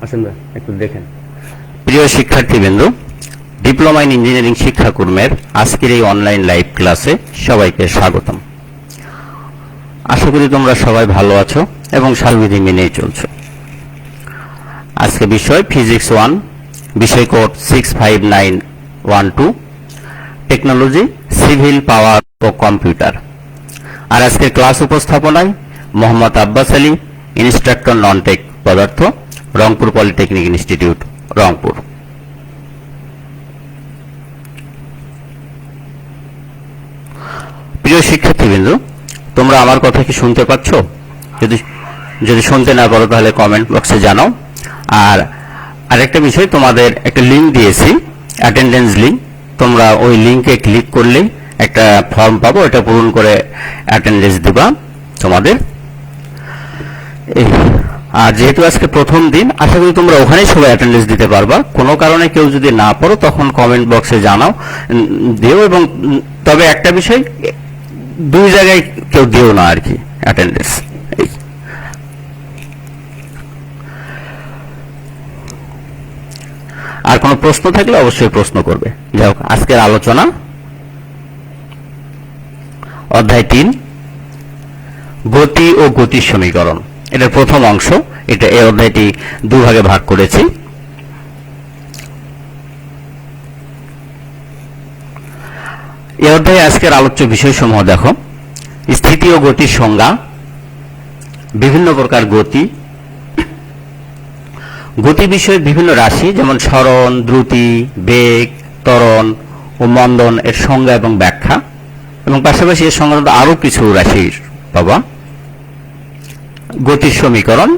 আসেন না একটু দেখেন। প্রিয় শিক্ষার্থীবৃন্দ, ডিপ্লোমা ইন ইঞ্জিনিয়ারিং শিক্ষাক্রমের আজকের এই অনলাইন লাইভ ক্লাসে সবাইকে স্বাগতম। আশা করি তোমরা সবাই ভালো আছো এবং সালবিধি মেনেই চলছো। আজকে বিষয় ফিজিক্স 1, বিষয় কোড 65912, টেকনোলজি, সিভিল, পাওয়ার ও কম্পিউটার। আর আজকের ক্লাস উপস্থাপনায় Mohammad Abbas Ali, instructor non tech পদার্থ, রংপুর পলিটেকনিক ইনস্টিটিউট, রংপুর। প্রিয় শিক্ষার্থীবৃন্দ, তোমরা আমার কথা কি শুনতে পাচ্ছ? যদি শুনতে না পারো তাহলে কমেন্ট বক্সে জানাও। আর আরেকটা বিষয়, তোমাদের একটা লিঙ্ক দিয়েছি, অ্যাটেন্ডেন্স লিঙ্ক। তোমরা ওই লিঙ্কে ক্লিক করলেই একটা ফর্ম পাবো, এটা পূরণ করে অ্যাটেন্ডেন্স দিবা তোমাদের। আর যেহেতু আজকে প্রথম দিন, আশা করি তোমরা ওখানেই সবাই অ্যাটেন্ডেন্স দিতে পারবা। কোনো কারণে কেউ যদি না পারো তখন কমেন্ট বক্সে জানাও, দিও। এবং তবে একটা বিষয়, দুই জায়গায় কেউ দিও না আর কি অ্যাটেন্ডেন্স। আর কোনো প্রশ্ন থাকলে অবশ্যই প্রশ্ন করবে। যাই হোক, আজকের আলোচনা অধ্যায় 3, গতি ও গতির সমীকরণ। এটার প্রথম অংশ। এই অধ্যায়টি দুভাগে ভাগ করেছি। এই অধ্যায়ে আজকের আলোচ্য বিষয়সমূহ দেখো: স্থিতি ও গতির সংজ্ঞা, বিভিন্ন প্রকার গতি, গতি বিষয়ে বিভিন্ন রাশি যেমন সরণ, দ্রুতি, বেগ, ত্বরণ ও মন্দন এর সংজ্ঞা এবং ব্যাখ্যা, এবং পাশাপাশি এর সংক্রান্ত আরো কিছু রাশি পাবা। গতির সমীকরণ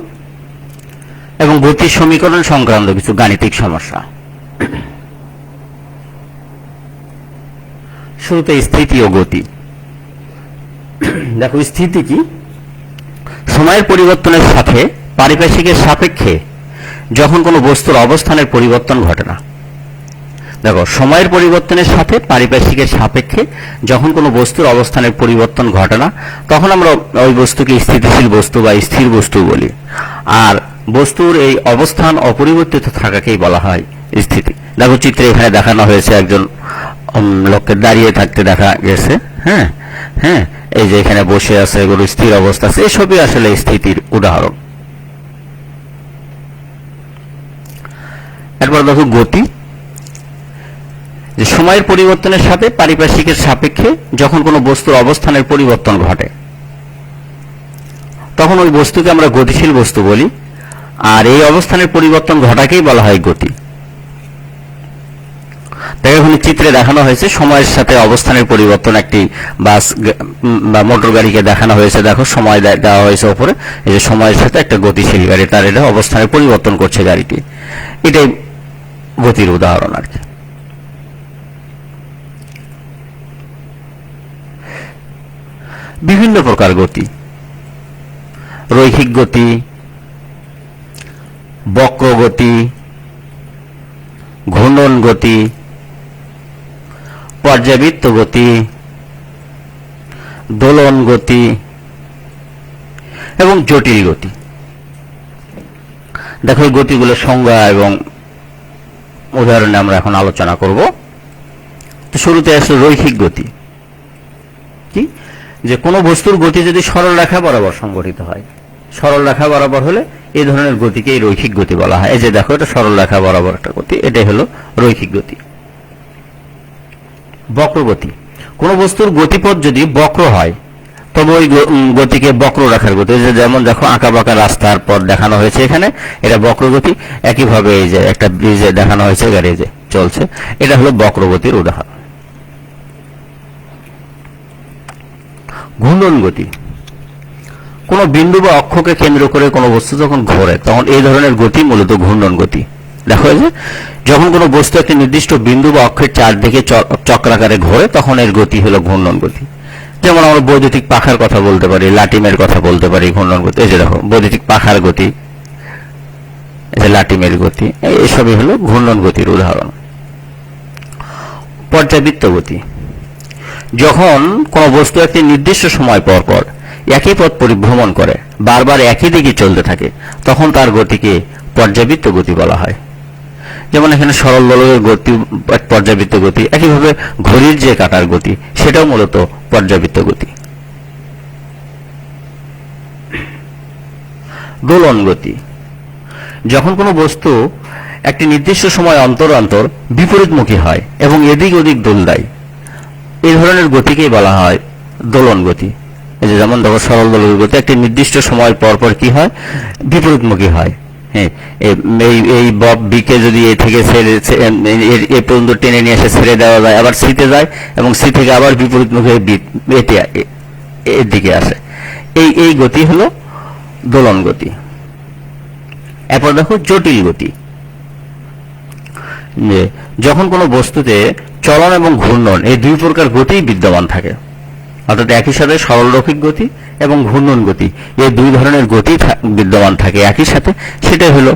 এবং গতির সমীকরণ সংক্রান্ত কিছু গাণিতিক সমস্যা। শুরুতে স্থিতি ও গতি। দেখো, স্থিতি কি? সময়ের পরিবর্তনের সাথে পারিপার্শ্বিকের সাপেক্ষে যখন কোনো বস্তুর অবস্থানের পরিবর্তন ঘটে না। দেখো, সময়ের পরিবর্তনের সাথে পারিপার্শ্বিকের সাপেক্ষে যখন কোনো বস্তুর অবস্থানের পরিবর্তন ঘটে না, তখন আমরা ওই বস্তুকে স্থিতিশীল বস্তু বা স্থির বস্তু বলি। আর বস্তুর এই অবস্থান অপরিবর্তিত থাকাকেই বলা হয় স্থিতি। দেখো, চিত্রে এখানে দেখানো হয়েছে একজন লোককে দাঁড়িয়ে থাকতে দেখা গেছে। হ্যাঁ হ্যাঁ, এই যে এখানে বসে আছে, এগুলো স্থির অবস্থা আছে। এসবই আসলে স্থিতির উদাহরণ। একবার দেখো, গতি যে সময়ের পরিবর্তনের সাথে পারিপার্শ্বিকের সাপেক্ষে যখন কোনো বস্তুর অবস্থানের পরিবর্তন ঘটে, তখন ওই বস্তুকে আমরা গতিশীল বস্তু বলি। আর এই অবস্থানের পরিবর্তন ঘটাকেই বলা হয় গতি। দেখো, এখানে চিত্রে দেখানো হয়েছে সময়ের সাথে অবস্থানের পরিবর্তন। একটি বাস বা মোটর গাড়িকে দেখানো হয়েছে। দেখো, সময় দেওয়া হয়েছে ওপরে। এই যে সময়ের সাথে একটা গতিশীল গাড়ি, তার এটা অবস্থানের পরিবর্তন করছে গাড়িটি। এটাই গতির উদাহরণ আর কি। বিভিন্ন প্রকার গতি: রৈখিক গতি, বক্র গতি, ঘূর্ণন গতি, পর্যাবৃত্ত গতি, দোলন গতি এবং জটিল গতি। দেখো, এই গতিগুলোর সংজ্ঞা এবং উদাহরণে আমরা এখন আলোচনা করব। তো শুরুতে আসলে রৈখিক গতি কি? যে কোনো বস্তুর গতি যদি সরল রেখা বরাবর সংঘটিত হয়, সরল রেখা বরাবর হলে এই ধরনের গতিকেই রৈখিক গতি বলা হয়। এই যে দেখো, এটা সরল রেখা বরাবর একটা গতি, এটাই হলো রৈখিক গতি। বক্রগতি: কোনো বস্তুর গতিপথ যদি বক্র হয় তবে ওই গতিকে বক্র রেখার গতি। যেমন দেখো, আঁকা বাঁকা রাস্তার পথ দেখানো হয়েছে এখানে, এটা বক্রগতি। একইভাবে এই যে একটা ব্রিজে দেখানো হয়েছে, গাড়ি যে চলছে, এটা হলো বক্রগতির উদাহরণ। ঘূর্ণন গতি: কোনো বিন্দু বা অক্ষকে কেন্দ্র করে কোনো বস্তু যখন ঘোরে, তখন এই ধরনের গতি মূলত ঘূর্ণন গতি। দেখো, যে যখন কোনো বস্তু একটি নির্দিষ্ট বিন্দু বা অক্ষের চারদিকে চক্রাকারে ঘোরে, তখন এর গতি হলো ঘূর্ণন গতি। যেমন আমরা বৈদ্যুতিক পাখার কথা বলতে পারি, লাটিমের কথা বলতে পারি ঘূর্ণন গতি। এই যে দেখো, বৈদ্যুতিক পাখার গতি, এই যে লাটিমের গতি, এসবই হলো ঘূর্ণন গতির উদাহরণ। পর্যাবৃত্ত গতি: যখন কোনো বস্তু একটি নির্দিষ্ট সময় পর পর একই পথ পরিভ্রমণ করে, বারবার একই দিকে চলতে থাকে, তখন তার গতিকে পর্যাবৃত্ত গতি বলা হয়। যেমন এখানে সরল দোলকের গতি পর্যাবৃত্ত গতি, একইভাবে ঘড়ির যে কাঁটার গতি সেটাও মূলত পর্যাবৃত্ত গতি। দোলন গতি, যখন কোনো বস্তু একটি নির্দিষ্ট সময় অন্তর অন্তর বিপরীতমুখী হয় এবং এদিক ওদিক দোল দেয়, এই ধরনের গতিকেই বলা হয় দোলন গতি। এই যে যেমন দেখো সরল দোলকের গতি একটি নির্দিষ্ট সময় পর পর কি হয়, বিপরীতমুখী হয়। হ্যাঁ, এই বব বিকে যদি এ থেকে এ পর্যন্ত টেনে নিয়ে এসে ছেড়ে দেওয়া যায়, আবার সিতে যায় এবং সি থেকে আবার বিপরীতমুখী এর দিকে আসে, এই গতি হলো দোলন গতি। এরপর দেখো জটিল গতি, যে যখন কোনো বস্তুতে চলন এবং ঘূর্ণন এই দুই প্রকার গতি বিদ্যমান থাকে, অর্থাৎ একই সাথে সরলরৈখিক গতি এবং ঘূর্ণন গতি এই দুই ধরনের গতি বিদ্যমান থাকে একই সাথে, সেটাই হলো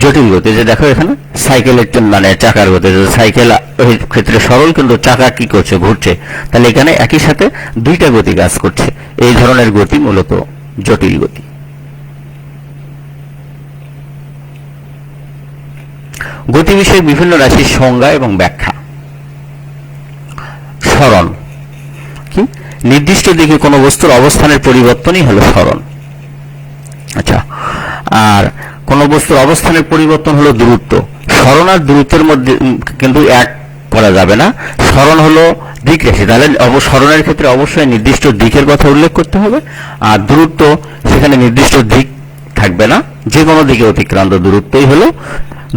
জটিল গতি। যে দেখো এখানে সাইকেলের মানে চাকার গতি, সাইকেল ক্ষেত্রে সরল কিন্তু চাকা কি করছে, ঘুরছে, তাহলে এখানে একই সাথে দুইটা গতি কাজ করছে, এই ধরনের গতি মূলত জটিল গতি। গতি বিষয়ক বিভিন্ন রাশির সংজ্ঞা এবং ব্যাখ্যা। সরণ কি, নির্দিষ্ট দিকে কোনো বস্তুর অবস্থানের পরিবর্তনই হলো সরণ। আচ্ছা, আর কোনো বস্তুর অবস্থানের পরিবর্তন হলো দূরত্ব। সরণ আর দূরত্বের মধ্যে কিন্তু এক করা যাবে না, সরণ হলো দিক রাশি, তাহলে সরণের ক্ষেত্রে অবশ্যই নির্দিষ্ট দিকের কথা উল্লেখ করতে হবে, আর দূরত্ব সেখানে নির্দিষ্ট দিক থাকবে না, যে কোনো দিকে অতিক্রান্ত দূরত্বই হলো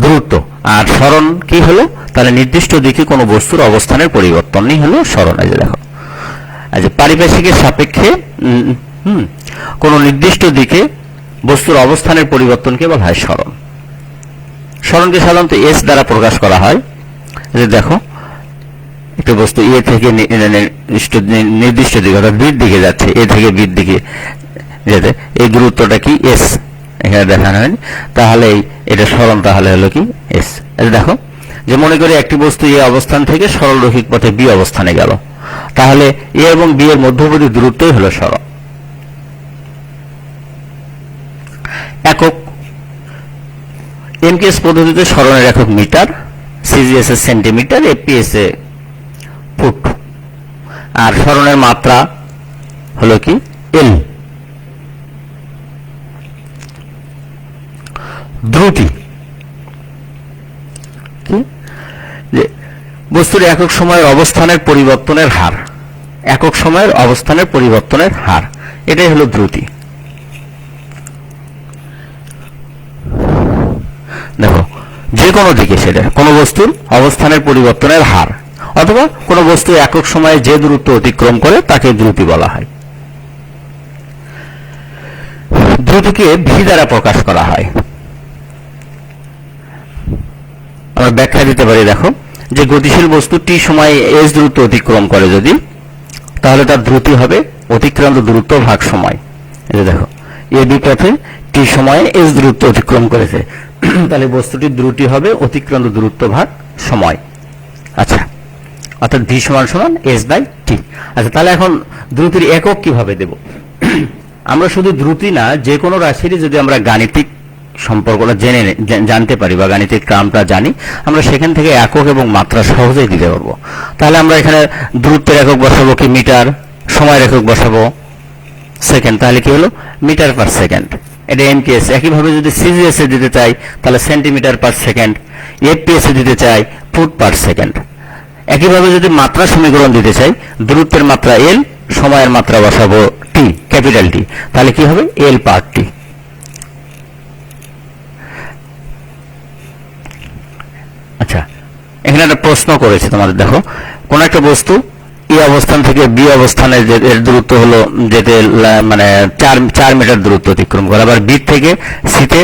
দূরত্ব। আর সরণ কি হলো, তাহলে নির্দিষ্ট দিকে কোনো বস্তুর অবস্থানের পরিবর্তনই হলো সরণ। এই যে দেখো, আচ্ছা, পারিপার্শ্বিকের সাপেক্ষে কোনো নির্দিষ্ট দিকে বস্তুর অবস্থানের পরিবর্তনকে বলা হয় সরণ। সরণকে সাধারণত এস দ্বারা প্রকাশ করা হয়। যে দেখো একটা বস্তু এ থেকে নির্দিষ্ট দিকে অর্থাৎ বির দিকে যাচ্ছে, এ থেকে বির দিকে যেতে, এই দূরত্বটা কি এস এখানে দেখানো হয়নি, তাহলে এটা সরণ, তাহলে হলো কি এস। দেখো যে মনে করি একটি বস্তু এ অবস্থান থেকে সরলরৈখিক পথে বি অবস্থানে গেল, তাহলে এ এবং বি এর মধ্যবর্তী দূরত্বই হলো সরণ। একক, এমকেএস পদ্ধতিতে সরণের একক মিটার, সিজিএস এর সেন্টিমিটার, এপিএস এ ফুট, আর সরণের মাত্রা হলো কি এল। দ্রুতি কি, যে বস্তুর একক সময়ের অবস্থানের পরিবর্তনের হার, একক সময়ের অবস্থানের পরিবর্তনের হার, এটাই হলো দ্রুতি। দেখো যে কোনো দিকে সেটা কোনো বস্তুর অবস্থানের পরিবর্তনের হার, অথবা কোনো বস্তু একক সময়ে যে দূরত্ব অতিক্রম করে তাকে দ্রুতি বলা হয়। দ্রুতিকে ভি দ্বারা প্রকাশ করা হয়। আমরা ব্যাখ্যা দিতে পারি, দেখো যে গতিশীল বস্তু টি সময়ে এস দূরত্ব অতিক্রম করে যদি, তাহলে তার দ্রুতি হবে অতিক্রান্ত দূরত্ব ভাগ সময়। এই যে দেখো এ বি পথে টি সময়ে এস দূরত্ব অতিক্রম করেছে, তাহলে বস্তুটির দ্রুতি হবে অতিক্রান্ত দূরত্ব ভাগ সময়। আচ্ছা, অর্থাৎ ভি সমান সমান এস বাই টি। আচ্ছা, তাহলে এখন দ্রুতির একক কিভাবে দেব? আমরা শুধু দ্রুতি না, যে কোনো রাশিরই যদি আমরা গাণিতিক সম্পর্কটা জানতে পারি বা গাণিতিক ক্রমটা জানি, আমরা সেখান থেকে একক এবং মাত্রা সহজেই দিতে পারবো। তাহলে আমরা এখানে দূরত্বের একক বসাবো কি মিটার, সময়ের একক বসাবো সেকেন্ড, তাহলে কি হলো মিটার পার সেকেন্ড, এটা এমকেএস। একইভাবে যদি সিজিএস এ দিতে চাই তাহলে সেন্টিমিটার পার সেকেন্ড, এফপিএস এ দিতে চাই ফুট পার সেকেন্ড। একইভাবে যদি মাত্রা সমীকরণ দিতে চাই, দূরত্বের মাত্রা এল, সময়ের মাত্রা বসাবো টি, ক্যাপিটাল টি, তাহলে কি হবে এল পার টি। আচ্ছা, এখানে একটা প্রশ্ন করেছে তোমাদের, দেখো কোন একটা বস্তু এই অবস্থান থেকে বি অবস্থানে এর দূরত্ব হলো যেতে মানে 4 মিটার দূরত্ব অতিক্রম করে, আবার বি থেকে সিতে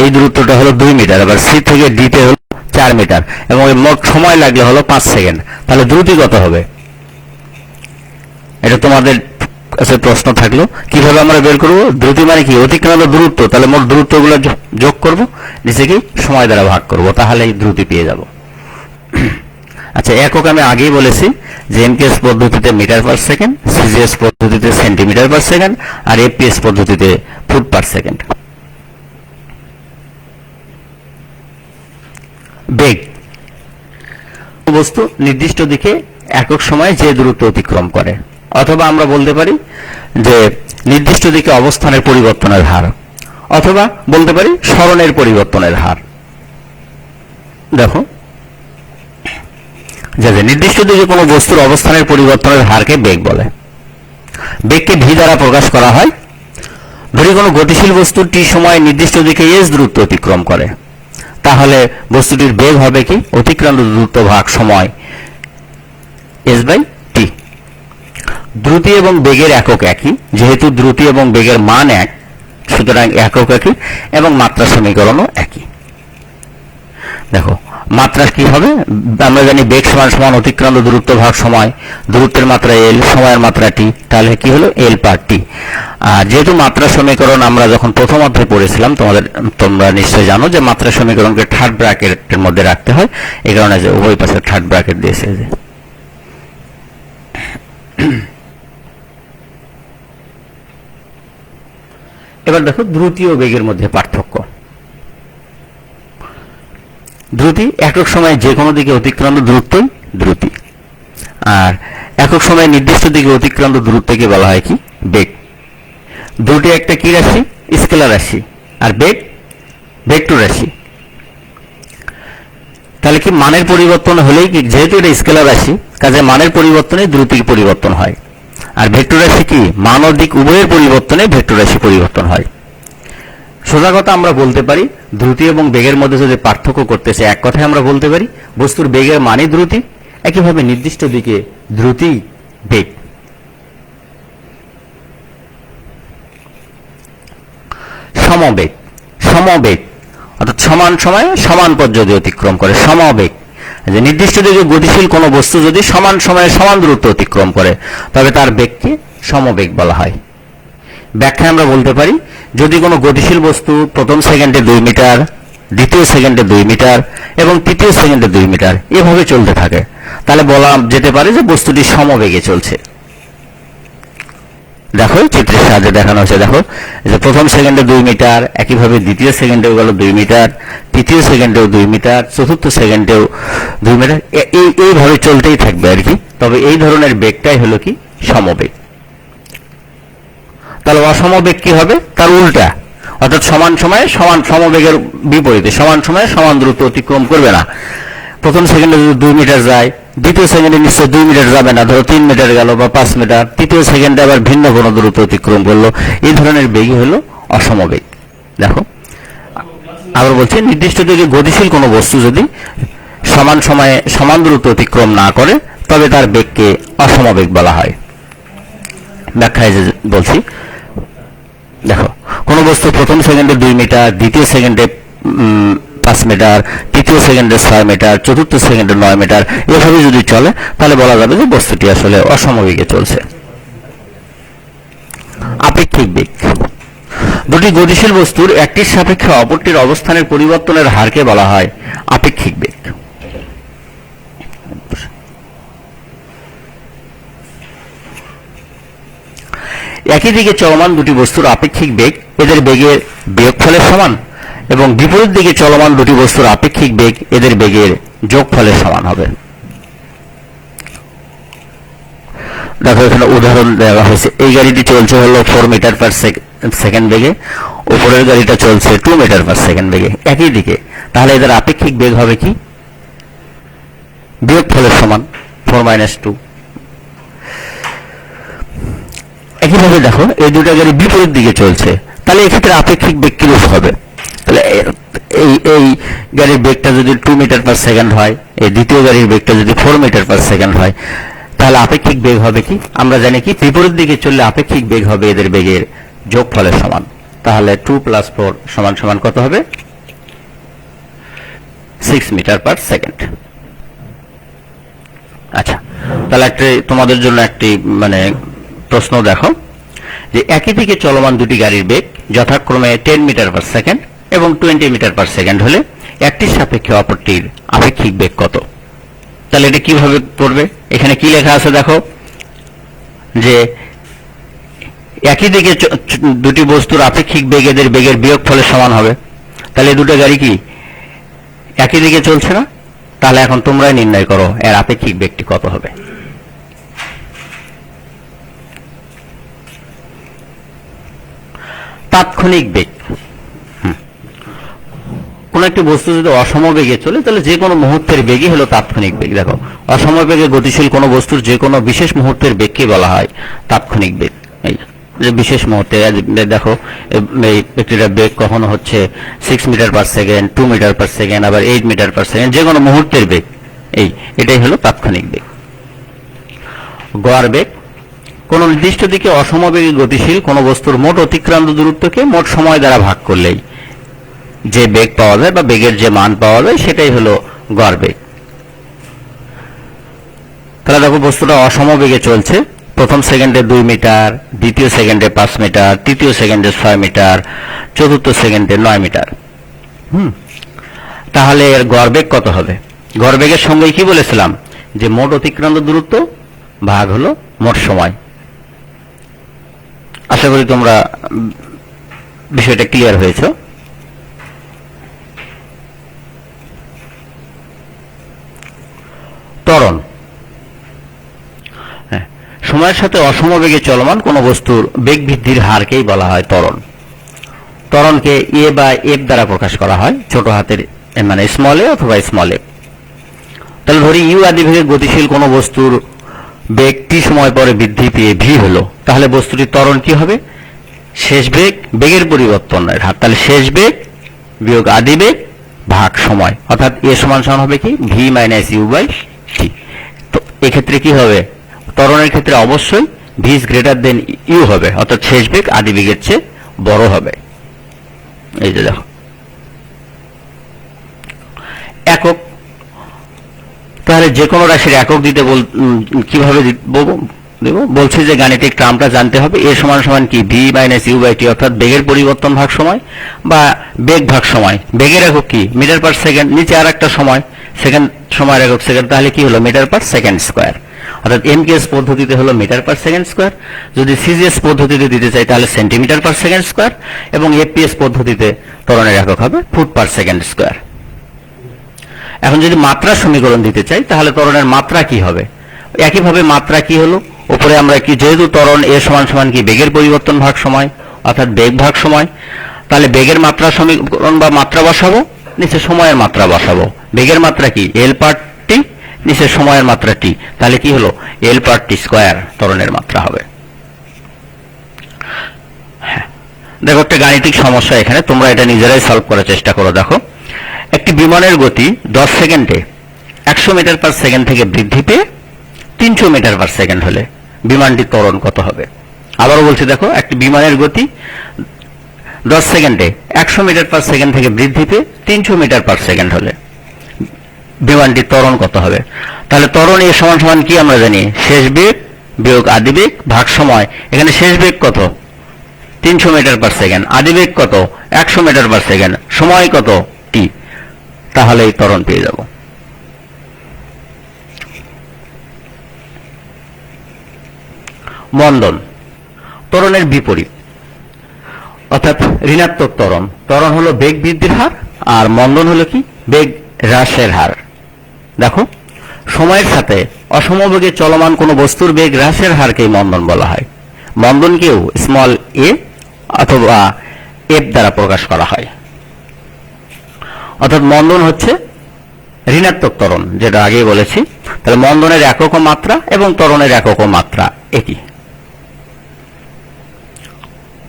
এই দূরত্বটা হলো 2 মিটার, আবার সি থেকে ডিতে হলো 4 মিটার, এবং মোট সময় লাগলে হলো 5 সেকেন্ড, তাহলে দ্রুতি কত হবে? এটা তোমাদের কাছে প্রশ্ন থাকলো, কিভাবে আমরা বের করব? দ্রুতি মানে কি অতিক্রান্ত দূরত্ব, তাহলে মোট দূরত্বগুলো যোগ করব, নিচে কি সময় দ্বারা ভাগ করব, তাহলে এই দ্রুতি পেয়ে যাব। আচ্ছা, একক আমি আগেই বলেছি যে এমকেএস পদ্ধতিতে মিটার পার সেকেন্ড, সিজিএস পদ্ধতিতে সেন্টিমিটার পার সেকেন্ড, আর এফপিএস পদ্ধতিতে ফুট পার সেকেন্ড। বেগ, বস্তু নির্দিষ্ট দিকে একক সময়ে যে দূরত্ব অতিক্রম করে, অথবা আমরা বলতে পারি যে নির্দিষ্ট দিকে অবস্থানের পরিবর্তনের হার, অথবা বলতে পারি সরণের পরিবর্তনের হার। দেখো যে নির্দিষ্ট দিকে কোনো বস্তুর অবস্থানের পরিবর্তনের হারকে বেগ বলে। বেগকে ভি দ্বারা প্রকাশ করা হয়। ধরি কোনো গতিশীল বস্তু টি সময় নির্দিষ্ট দিকে এস দূরত্ব অতিক্রম করে, তাহলে বস্তুটির বেগ হবে কি অতিক্রান্ত দূরত্ব ভাগ সময় এস বাই টি। দ্রুতি এবং বেগের একক একই, যেহেতু দ্রুতি এবং বেগের মান এক, সুতরাং একক একই এবং মাত্রা সমীকরণও একই। দেখো মাত্রা কি হবে, আমরা জানি বেগ সমান সমান অতিক্রান্ত দূরত্ব ভাগ সময়, দূরত্বের মাত্রা এল, সময়ের মাত্রা টি, তাহলে কি হলো এল পার টি। আর যেহেতু মাত্রা সমীকরণ আমরা যখন প্রথম অধ্যায়ে পড়েছিলাম, তোমরা নিশ্চয়ই জানো যে মাত্রা সমীকরণকে থার্ড ব্র্যাকেটের মধ্যে রাখতে হয়, এই কারণে যে উভয় পাশে থার্ড ব্র্যাকেট দিয়েছে। যে এবার দেখো দ্রুতি ও বেগের মধ্যে পার্থক্য। দ্রুতি একক সময়ে যে কোনো দিকে অতিক্রান্ত দূরত্বই দ্রুতি, আর একক সময়ে নির্দিষ্ট দিকে অতিক্রান্ত দূরত্বকে বলা হয় কি বেগ। দ্রুতি একটা কি রাশি, স্কেলার রাশি, আর বেগ ভেক্টর রাশি। তাহলে কি মানের পরিবর্তন হলেই কি, যেহেতু এটা স্কেলার রাশি কাজে মানের পরিবর্তনে দ্রুতির পরিবর্তন হয়, আর ভেক্টর রাশি কি মান ও দিক উভয়ের পরিবর্তনে ভেক্টর রাশি পরিবর্তন হয়। সোজা কথা আমরা বলতে পারি দ্রুতি এবং বেগের মধ্যে যদি পার্থক্য করতেছে, এক কথায় আমরা বলতে পারি বস্তুর বেগের মানই দ্রুতি, একইভাবে নির্দিষ্ট দিকে দ্রুতি বেগ। সমবেগ, সমবেগ অর্থাৎ সমান সময়ে সমান পথ যদি অতিক্রম করে, সমবেগ। যে নির্দিষ্ট দিকে গতিশীল কোনো বস্তু যদি সমান সময়ে সমান দূরত্ব অতিক্রম করে, তবে তার বেগকে সমবেগ বলা হয়। ব্যাখ্যায় আমরা বলতে পারি যদি কোনো গতিশীল বস্তু প্রথম সেকেন্ডে 2 মিটার, দ্বিতীয় সেকেন্ডে 2 মিটার এবং তৃতীয় সেকেন্ডে 2 মিটার এভাবে চলতে থাকে, তাহলে বলা যেতে পারে যে বস্তুটি সমবেগে চলছে। দেখো চিত্রের সাহায্যে দেখানো হচ্ছে, দেখো যে প্রথম সেকেন্ডে 2 মিটার, একইভাবে দ্বিতীয় সেকেন্ডেও গেল 2 মিটার, তৃতীয় সেকেন্ডেও 2 মিটার, চতুর্থ সেকেন্ডেও 2 মিটার, এইভাবে চলতেই থাকবে আর কি। তবে এই ধরনের বেগটাই হলো কি সমবেগ। তাহলে অসমবেগ কি হবে, তার উল্টা, অর্থাৎ সমান সময়ে সমান, সমবেগের বিপরীতে সমান সময়ে সমান দূরত্ব অতিক্রম করবে না। প্রথম সেকেন্ডে যদি 2 মিটার যায়, দ্বিতীয় সেকেন্ডে নিশ্চয় 2 মিটার যাবে না, ধরো 3 মিটার গেল বা 5 মিটার, তৃতীয় সেকেন্ডে আবার ভিন্ন কোনো দূরত্ব অতিক্রম করলো, এই ধরনের বেগই হলো অসমবেগ। দেখো আবার বলছি নির্দিষ্ট দিকে গতিশীল কোনো বস্তু যদি সমান সময়ে সমান দূরত্ব অতিক্রম না করে, তবে তার বেগকে অসমবেগ বলা হয়। ব্যাখ্যায় বলছি, দেখো কোন বস্তু প্রথম সেকেন্ডে 2 মিটার, দ্বিতীয় সেকেন্ডে 5 মিটার, তৃতীয় সেকেন্ডে 6 মিটার, চতুর্থ সেকেন্ডে 9 মিটার এভাবে যদি চলে, তাহলে বলা যাবে যে বস্তুটি আসলে অসমবেগে চলছে। আপেক্ষিক বেগ, দুটি গতিশীল বস্তুর একটির সাপেক্ষে অপরটির অবস্থানের পরিবর্তনের হারকে বলা হয় আপেক্ষিক বেগ। একই দিকে চলমান দুটি বস্তুর আপেক্ষিক বেগ এদের বেগের বিয়োগফলের সমান, এবং বিপরীত দিকে চলমান দুটি বস্তুর আপেক্ষিক বেগ এদের বেগের যোগফলের সমান হবে। দেখো এখানে উদাহরণ দেওয়া হয়েছে, এই গাড়িটি চলছে হলো 4 মিটার পার সেকেন্ড বেগে, উপরের গাড়িটা চলছে 2 মিটার পার সেকেন্ড বেগে, একই দিকে, তাহলে এদের আপেক্ষিক বেগ হবে কি বিয়োগফলের সমান 4 - 2। একইভাবে দেখো এই দুটা গাড়ি বিপরীত দিকে চলছে, তাহলে এক্ষেত্রে আপেক্ষিক বেগ কিরূপ হবে, তাহলে এই গাড়ির বেগটা যদি 2 মিটার পার সেকেন্ড হয়, এই দ্বিতীয় গাড়ির বেগটা যদি 4 মিটার পার সেকেন্ড হয়, তাহলে আপেক্ষিক বেগ হবে কি, আমরা জানি কি বিপরীত দিকে চললে আপেক্ষিক বেগ হবে এদের বেগের যোগফলের সমান। তাহলে 2 + 4 সমান কত হবে 6 মিটার পার সেকেন্ড। আচ্ছা, তাহলে তোমাদের জন্য একটি প্রশ্ন দেখো যে একই দিকে চলমান দুটি গাড়ির বেগ যথাক্রমে 10 মিটার পার সেকেন্ড এবং 20 মিটার পার সেকেন্ড হলে একটির সাপেক্ষে অপরটির আপেক্ষিক বেগ কত। তাহলে এটা কিভাবে পড়বে, এখানে কি লেখা আছে দেখো যে একই দিকে দুটি বস্তুর আপেক্ষিক বেগ এদের বেগের বিয়োগফলের সমান হবে। তাহলে দুটো গাড়ি কি একই দিকে চলছে না, তাহলে এখন তোমরাই নির্ণয় করো এর আপেক্ষিক বেগটি কত হবে। তাৎক্ষণিক বেগ, কোন একটি বস্তু যদি অসম বেগে চলে তাহলে যে কোনো মুহূর্তের বেগই হলো তাৎক্ষণিক বেগ। দেখো, অসম বেগে গতিশীল কোনো বস্তুর যে কোনো বিশেষ মুহূর্তের বেগকে বলা হয় তাৎক্ষণিক বেগ। এই যে বিশেষ মুহূর্তে দেখো, এই একটির বেগ কখনো হচ্ছে 6 metre per second, 2 metre per second, আবার 8 মিটার পার সেকেন্ড, যে কোনো মুহূর্তের বেগ, এটাই হলো তাৎক্ষণিক বেগ। গড় বেগ, কোন নির্দিষ্ট দিকে অসম বেগে গতিশীল কোন বস্তুর মোট অতিক্রান্ত দূরত্বকে মোট সময় দ্বারা ভাগ করলেই যে বেগ পাওয়া যায় বা বেগের যে মান পাওয়া যায় সেটাই হলো গড় বেগ। তাহলে দেখো, বস্তুটা অসম বেগে চলছে, প্রথম সেকেন্ডে 2 মিটার, দ্বিতীয় সেকেন্ডে 5 মিটার, তৃতীয় সেকেন্ডে 6 মিটার, চতুর্থ সেকেন্ডে 9 মিটার। তাহলে এর গড় বেগ কত হবে? গড় বেগের সঙ্গে কি বলেছিলাম, যে মোট অতিক্রান্ত দূরত্ব ভাগ হলো মোট সময়। আশা করি তোমরা বিষয়টা ক্লিয়ার হয়েছে। ত্বরণ, সময়ের সাথে অসম বেগে চলমান কোন বস্তুর বেগ বৃদ্ধির হারকেই বলা হয় ত্বরণ। ত্বরণকে এ বা এফ দ্বারা প্রকাশ করা হয়, ছোট হাতের মানে স্মল এ অথবা স্মল এফ। তাহলে ধরি ইউ আদি বেগে গতিশীল কোন বস্তুর বেগ টি সময় পরে বৃদ্ধি পেয়ে ভি হলো, তাহলে বস্তুটির ত্বরণ কি হবে? শেষ বেগ বেগের পরিবর্তনের হার, তাহলে শেষ বেগ বিয়োগ আদি বেগ ভাগ সময়, অর্থাৎ এ সমান সমান হবে কি V minus U by T. তো এক্ষেত্রে কি হবে? ত্বরণের ক্ষেত্রে অবশ্যই V is greater than U হবে, অর্থাৎ শেষ বেগ আদি বেগের চেয়ে বড় হবে। এই যে দেখো, একক, তাহলে যে কোনো রাশির একক দিতে কিভাবে দেব বলছে যে গাণিতিক টার্মটা জানতে হবে। এ সমান সমান কি ভি মাইনাস ইউ বাই টি, অর্থাৎ বেগের পরিবর্তন ভাগ সময় বা বেগ ভাগ সময়। বেগের একক কি মিটার পার সেকেন্ড, নিচে আর একটা সময় সেকেন্ড, সময়ের একক সেকেন্ড, তাহলে কি হলো মিটার পার সেকেন্ড স্কোয়ার। অর্থাৎ এমকেএস পদ্ধতিতে হলো মিটার পার সেকেন্ড স্কোয়ার, যদি সিজিএস পদ্ধতিতে দিতে চাই তাহলে সেন্টিমিটার পার সেকেন্ড স্কোয়ার, এবং এফপিএস পদ্ধতিতে ত্বরণের একক হবে ফুট পার সেকেন্ড স্কোয়ার। এখন যদি মাত্রা সমীকরণ দিতে চাই তাহলে ত্বরণের মাত্রা কি হবে? একইভাবে মাত্রা কি হলো, উপরে আমরা কি, যেহেতু ত্বরণ এ সমান সমান কি বেগের পরিবর্তন ভাগ সময়, অর্থাৎ বেগ ভাগ সময়, তাহলে বেগের মাত্রা সমীকরণ বা মাত্রা বসাবো, নিচে সময়ের মাত্রা বসাবো। বেগের মাত্রা কি এল পার টি, নিচে সময়ের মাত্রা টি, তাহলে কি হলো এল পার টি স্কোয়ার ত্বরণের মাত্রা হবে। দেখো, একটা গাণিতিক সমস্যা এখানে, তোমরা এটা নিজেরাই সলভ করার চেষ্টা করো। দেখো, একটি বিমানের গতি 10 সেকেন্ডে 100 মিটার পার সেকেন্ড থেকে বৃদ্ধি পেয়ে 300 মিটার পার সেকেন্ড হলে বিমানটির ত্বরণ কত হবে? আবারও বলছি, দেখো, একটি বিমানের গতি 10 সেকেন্ডে 100 মিটার পার সেকেন্ড থেকে বৃদ্ধি পেয়ে 300 মিটার পার সেকেন্ড হলে বিমানটির ত্বরণ কত হবে? তাহলে ত্বরণ এ সমান সমান কি আমরা জানি, শেষ বেগ বিয়োগ আদি বেগ ভাগ সময়। এখানে শেষ বেগ কত? 300 মিটার পার সেকেন্ড, আদি বেগ কত? 100 মিটার পার সেকেন্ড, সময় কত? টি। তাহলে এই ত্বরণ পেয়ে যাব। মন্দন, ত্বরণের বিপরীত, অর্থাৎ ঋণাত্মক ত্বরণ। ত্বরণ হলো বেগ বৃদ্ধির হার, আর মন্দন হলো কি বেগ হ্রাসের হার। দেখো, সময়ের সাথে অসমবেগে চলমান কোন বস্তুর বেগ হ্রাসের হারকেই মন্দন বলা হয়। মন্দনকেও স্মল এ অথবা এফ দ্বারা প্রকাশ করা হয়। অর্থাৎ মন্দন হচ্ছে ঋণাত্মক ত্বরণ, যেটা আগে বলেছি। তাহলে মন্দনের একক মাত্রা এবং ত্বরণের একক মাত্রা একই।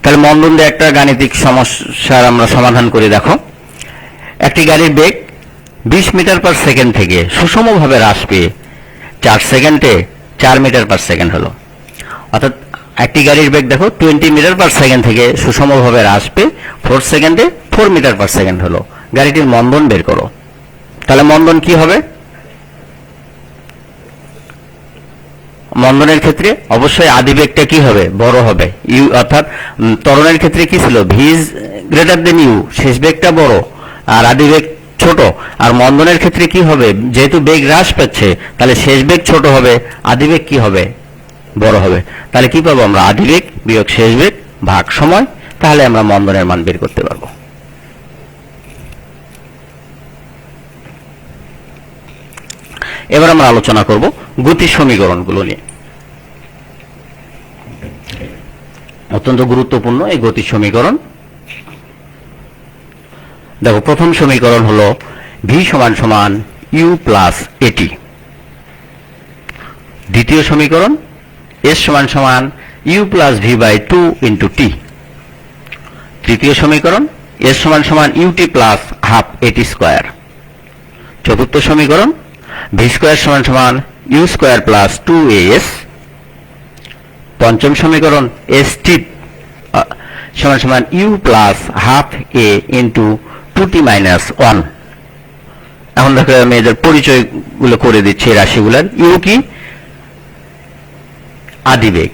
তাহলে মন্দন দিয়ে একটা গাণিতিক সমস্যার আমরা সমাধান করে দেখো, একটি গাড়ির বেগ 20 মিটার পার সেকেন্ড থেকে সুষমভাবে হ্রাস পেয়ে 4 সেকেন্ডে 4 মিটার পার সেকেন্ড হলো। অর্থাৎ একটি গাড়ির বেগ দেখো 20 মিটার পার সেকেন্ড থেকে সুষমভাবে হ্রাস পেয়ে 4 সেকেন্ডে 4 মিটার পার সেকেন্ড হলো। গাড়িটির মন্দন বের করো। তাহলে মন্দন কি হবে? মন্দনের ক্ষেত্রে অবশ্যই আদি বেগটা কি হবে? বড় হবে। ইউ, অর্থাৎ ত্বরণের ক্ষেত্রে কি ছিল? V is greater than U, শেষ বেগটা বড় আর আদি বেগ ছোট। আর মন্দনের ক্ষেত্রে কি হবে? যেহেতু বেগ হ্রাস পাচ্ছে, তাহলে শেষ বেগ ছোট হবে, আদি বেগ কি হবে? বড় হবে। তাহলে কি পাবো আমরা? আদি বেগ বিয়োগ শেষ বেগ ভাগ সময়। তাহলে আমরা মন্দনের মান বের করতে পারবো। এবার আমরা আলোচনা করব গতির সমীকরণগুলো নিয়ে। অত্যন্ত গুরুত্বপূর্ণ এই গতির সমীকরণ। দেখো, প্রথম সমীকরণ হলো ভি সমান সমান ইউ প্লাস এটি। দ্বিতীয় সমীকরণ এস সমান সমান U plus V by 2 into T. তৃতীয় সমীকরণ এস সমান সমান ইউটি প্লাস হাফ এটি স্কোয়ার। চতুর্থ সমীকরণ ভি স্কোয়ার সমান সমান ইউ স্কোয়ার প্লাস 2as। পঞ্চম সমীকরণ এস টি সমান সমান U plus half A into 2t minus 1। এখন দেখো আমি এদের পরিচয়গুলো করে দিচ্ছি রাশিগুলোর। ইউ কি? আদিবেগ।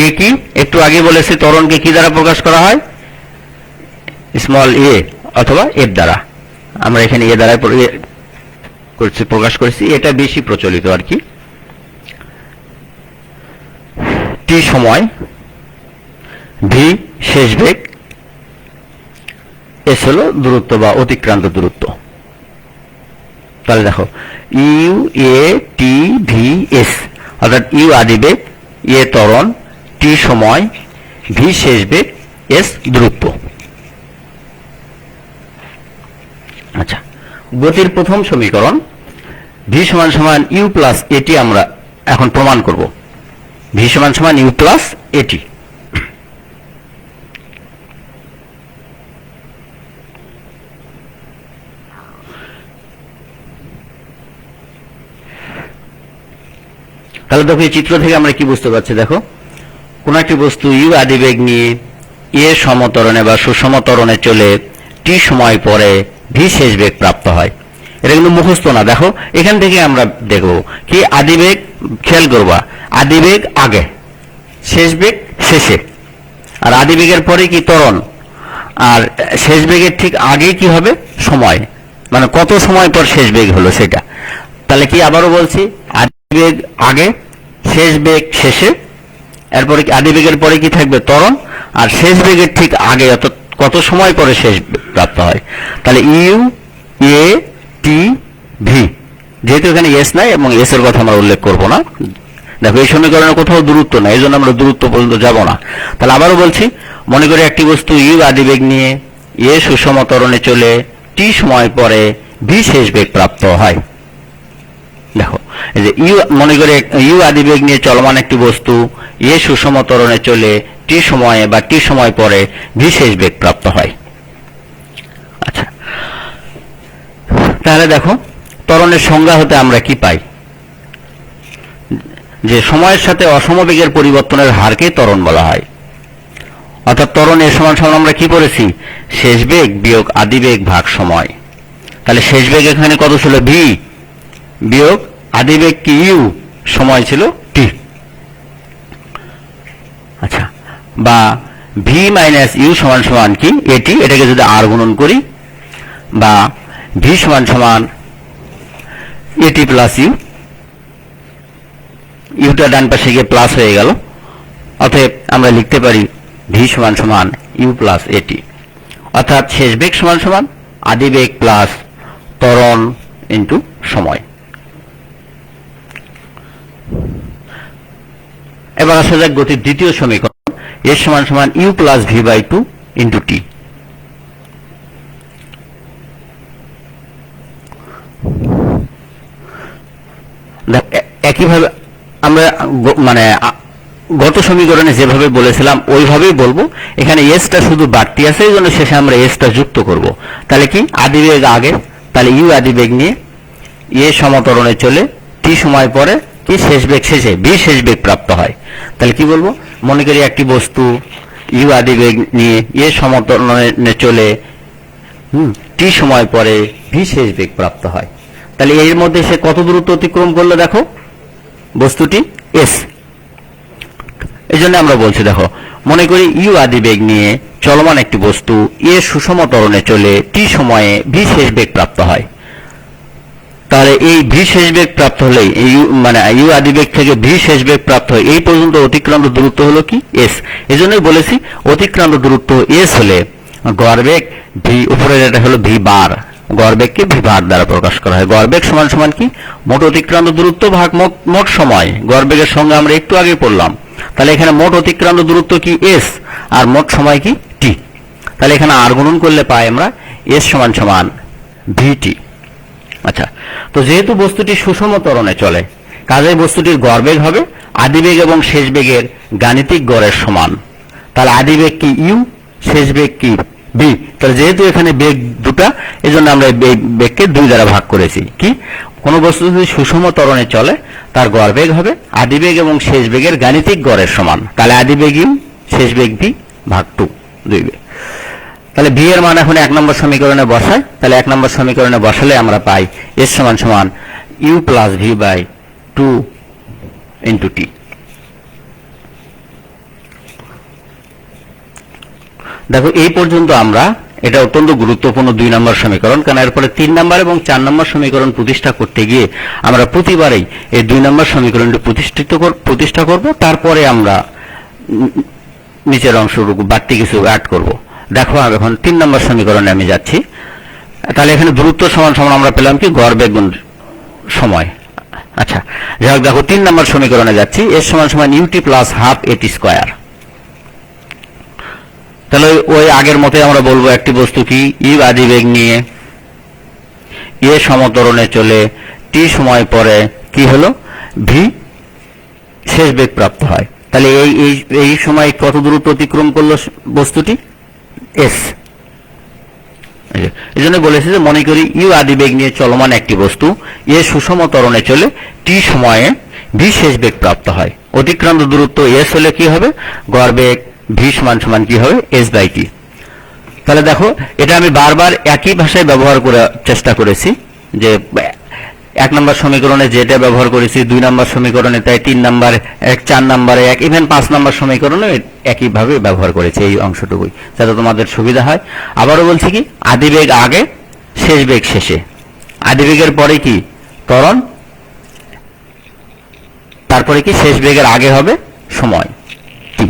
এ কি? একটু আগে বলেছি ত্বরণকে কি দ্বারা প্রকাশ করা হয়? স্মল এ অথবা এফ দ্বারা। আমরা এখানে এ দ্বারা প্রকাশ করেছি, এটা বেশি প্রচলিত আর কি। টি সময়, ভি শেষ বেগ, এস হলো দূরত্ব বা অতিক্রান্ত দূরত্ব। তাহলে দেখো U A T V S, অর্থাৎ ইউ আদিবেগ, এ ত্বরণ, টি সময়, ভি শেষ বেগ, এস দূরত্ব। আচ্ছা, গতির প্রথম সমীকরণ ভি সমান সমান ইউ প্লাস এটি আমরা এখন প্রমাণ করব। ভি সমান সমান ইউ প্লাস এটি। তাহলে দেখো এই চিত্র থেকে আমরা কি বুঝতে পারছি? দেখো, কোন একটি বস্তু ইউ আদিবেগ নিয়ে এ সমতরণে বা সুষম ত্বরণে চলে টি সময় পরে ভি শেষ বেগ প্রাপ্ত হয়। এটা কিন্তু মুখস্থ না। দেখো এখান থেকে আমরা দেখব কি আদিবেগ, খেয়াল করবা, আদিবেগ আগে, শেষ বেগ শেষে। আর আদিবেগের পরে কি ত্বরণ, আর শেষ বেগের ঠিক আগে কি হবে? সময়, মানে কত সময় পর শেষ বেগ হলো সেটা। তাহলে কি আবারও বলছি, আদিবেগ আগে, শেষ বেগ শেষে, এরপরে আদিবেগের পরে কি থাকবে? ত্বরণ। আর শেষ বেগের ঠিক আগে, অর্থাৎ কত সময় পরে শেষ প্রাপ্ত হয়। তাহলে ইউ এ টি ভি, যেহেতু এখানে এস নাই এবং এস এর কথা আমরা উল্লেখ করব না। দেখো এই সমীকরণে কোথাও দূরত্ব নাই, এই জন্য আমরা দূরত্ব পর্যন্ত যাব না। তাহলে আবারও বলছি, মনে করি একটি বস্তু ইউ আদিবেগ নিয়ে এ সুষম ত্বরণে চলে টি সময় পরে ভি শেষ বেগ প্রাপ্ত হয়। দেখো এই যে ইউ, মনে করে ইউ আদিবেগ নিয়ে চলমান একটি বস্তু এ সুষম ত্বরণে চলে টি সময়ে বা টি সময় পরে ভি শেষ বেগ প্রাপ্ত হয়। আচ্ছা, তাহলে দেখো ত্বরণের সংজ্ঞা হতে আমরা কি পাই? যে সময়ের সাথে অসমবেগের পরিবর্তনের হারকে ত্বরণ বলা হয়। অর্থাৎ ত্বরণের সমান সমান আমরা কি পড়েছি? শেষ বেগ বিয়োগ আদিবেগ ভাগ সময়। তাহলে শেষ বেগ এখানে কত ছিল? ভি, বিয়োগ আদিবেগ কি? ইউ, সময় ছিল টি। আচ্ছা, বা ভি মাইনাস ইউ সমান সমান কি? এটি। এটাকে যদি আর গুণন করি, বা ভি সমান সমান এটি প্লাস ইউ, ইউটা ডান পাশে গিয়ে প্লাস হয়ে গেল। অতএব আমরা লিখতে পারি ভি সমান সমান ইউ প্লাস এটি। অর্থাৎ শেষ বেগ সমান সমান আদিবেগ প্লাস ত্বরণ ইন্টু সময়। এবার আসা যাক গতির দ্বিতীয় সমীকরণ, এস সমান সমান U plus V by 2 into T. একইভাবে আমরা মানে গত সমীকরণে যেভাবে বলেছিলাম ওইভাবেই বলবো। এখানে এসটা শুধু বাড়তি আছে, এই জন্য শেষে আমরা এসটা যুক্ত করব। তাহলে কি আদিবেগ আগে, তাহলে ইউ আদিবেগ নিয়ে এ সমতরণে চলে টি সময় পরে কি শেষ বেগ শেষে ভি শেষ বেগ প্রাপ্ত হয়। তাহলে কি বলবো? মনে করি একটি বস্তু ইউ আদিবেগ নিয়ে এ সমতরণে চলে টি সময় পরে ভি শেষ বেগ প্রাপ্ত হয়। তাহলে এর মধ্যে সে কত দূরত্ব অতিক্রম করলো? দেখো বস্তুটি এস। এই জন্য আমরা বলছি, দেখো মনে করি ইউ আদিবেগ নিয়ে চলমান একটি বস্তু এ সুষম ত্বরণে চলে টি সময়ে ভি শেষ বেগ প্রাপ্ত হয়। তাহলে এই ভি শেষ বেগ প্রাপ্ত হলে মানে ইউ আদিবেগ থেকে ভি শেষ বেগ প্রাপ্ত হয় এই পর্যন্ত অতিক্রান্ত দূরত্ব হলো কি? এস। এই জন্যই বলেছি অতিক্রান্ত দূরত্ব এস হলে গড় বেগ ভি, উপরের এটা হলো ভি বার, গড়বেগকে ভি ভার দ্বারা প্রকাশ করা হয়। গড়বেগ সমান সমান কি? মোট অতিক্রান্ত দূরত্ব ভাগ মোট সময়। গড়বেগের সঙ্গে আমরা একটু আগে পড়লাম। তাহলে এখানে মোট অতিক্রান্ত দূরত্ব কি? এস, আর মোট সময় কি? টি। তাহলে এখানে আর গুণন করলে পাই আমরা এস সমান সমান ভিটি। আচ্ছা, তো যেহেতু বস্তুটি সুষম ত্বরণে চলে, কাজেই বস্তুটির গড়বেগ হবে আদিবেগ এবং শেষ বেগের গাণিতিক গড়ের সমান। তাহলে আদিবেগ কি? ইউ, শেষ বেগ কি? বি। তাহলে যেহেতু এখানে বেগ দুটা, এজন্য আমরা বেগকে 2 দ্বারা ভাগ করেছি। কি? কোন বস্তু যদি সুষম ত্বরণে চলে তার গড়বেগ হবে আদিবেগ এবং শেষ বেগের গাণিতিক গড়ের সমান। তাহলে আদিবেগ ইউ, শেষ বেগ ভি ভাগ 2, 2 বেগ। তাহলে ভি এর মান এখন 1 নম্বর সমীকরণে বসাই। তাহলে 1 নম্বর সমীকরণে বসালে আমরা পাই এস সমান সমান U plus V by 2 into T. দেখো এই পর্যন্ত আমরা, এটা অত্যন্ত গুরুত্বপূর্ণ 2 নম্বর সমীকরণ, কারণ এরপরে 3 নম্বর এবং 4 নম্বর সমীকরণ প্রতিষ্ঠা করতে গিয়ে আমরা প্রতিবারই এই 2 নম্বর সমীকরণটি প্রতিষ্ঠা করব, তারপরে আমরা নিচের অংশটুকু বাড়তি কিছু অ্যাড করব। দেখো এখন 3 নম্বর সমীকরণে আমি যাচ্ছি। তাহলে এখানে দূরত্ব সমান সমান আমরা পেলাম কি? গড়বেগ গুণ সময়। আচ্ছা, যাই হোক, দেখো 3 নম্বর সমীকরণে যাচ্ছি। এস সমান সমান ইউটি প্লাস হাফ এটি স্কোয়ার। তাহলে ওই আগের মতে আমরা বলবো একটি বস্তু কি? ইউ আদিবেগ নিয়ে এ সমত্বরণে চলে টি সময় পরে কি হলো? ভি শেষ বেগ প্রাপ্ত হয়। তাহলে এই সময় কত দূরত্ব অতিক্রম করলো বস্তুটি? এস। এই জন্য বলেছে যে মনে করি ইউ আদিবেগ নিয়ে চলমান একটি বস্তু এ সুষম ত্বরণে চলে টি সময়ে ভি শেষ বেগ প্রাপ্ত হয়। অতিক্রান্ত দূরত্ব এস হলে কি হবে? গড়বেগ ভি সমান সমান কি হবে? S by T. তাহলে দেখো এটা আমি বারবার একই ভাষায় ব্যবহার করে চেষ্টা করেছি, যে 1 নম্বর সমীকরণে যেটা ব্যবহার করেছি 2 নম্বর সমীকরণে তাই, 3 নম্বর 1, 4 নম্বরে 1, ইভেন 5 নম্বর সমীকরণে একইভাবে ব্যবহার করেছি এই অংশটুকুই, যাতে তোমাদের সুবিধা হয়। আবারও বলছি কি? আদিবেগ আগে, শেষ বেগ শেষে। আদিবেগের পরে কি? ত্বরণ, তারপরে কি? শেষ বেগের আগে হবে সময় টি।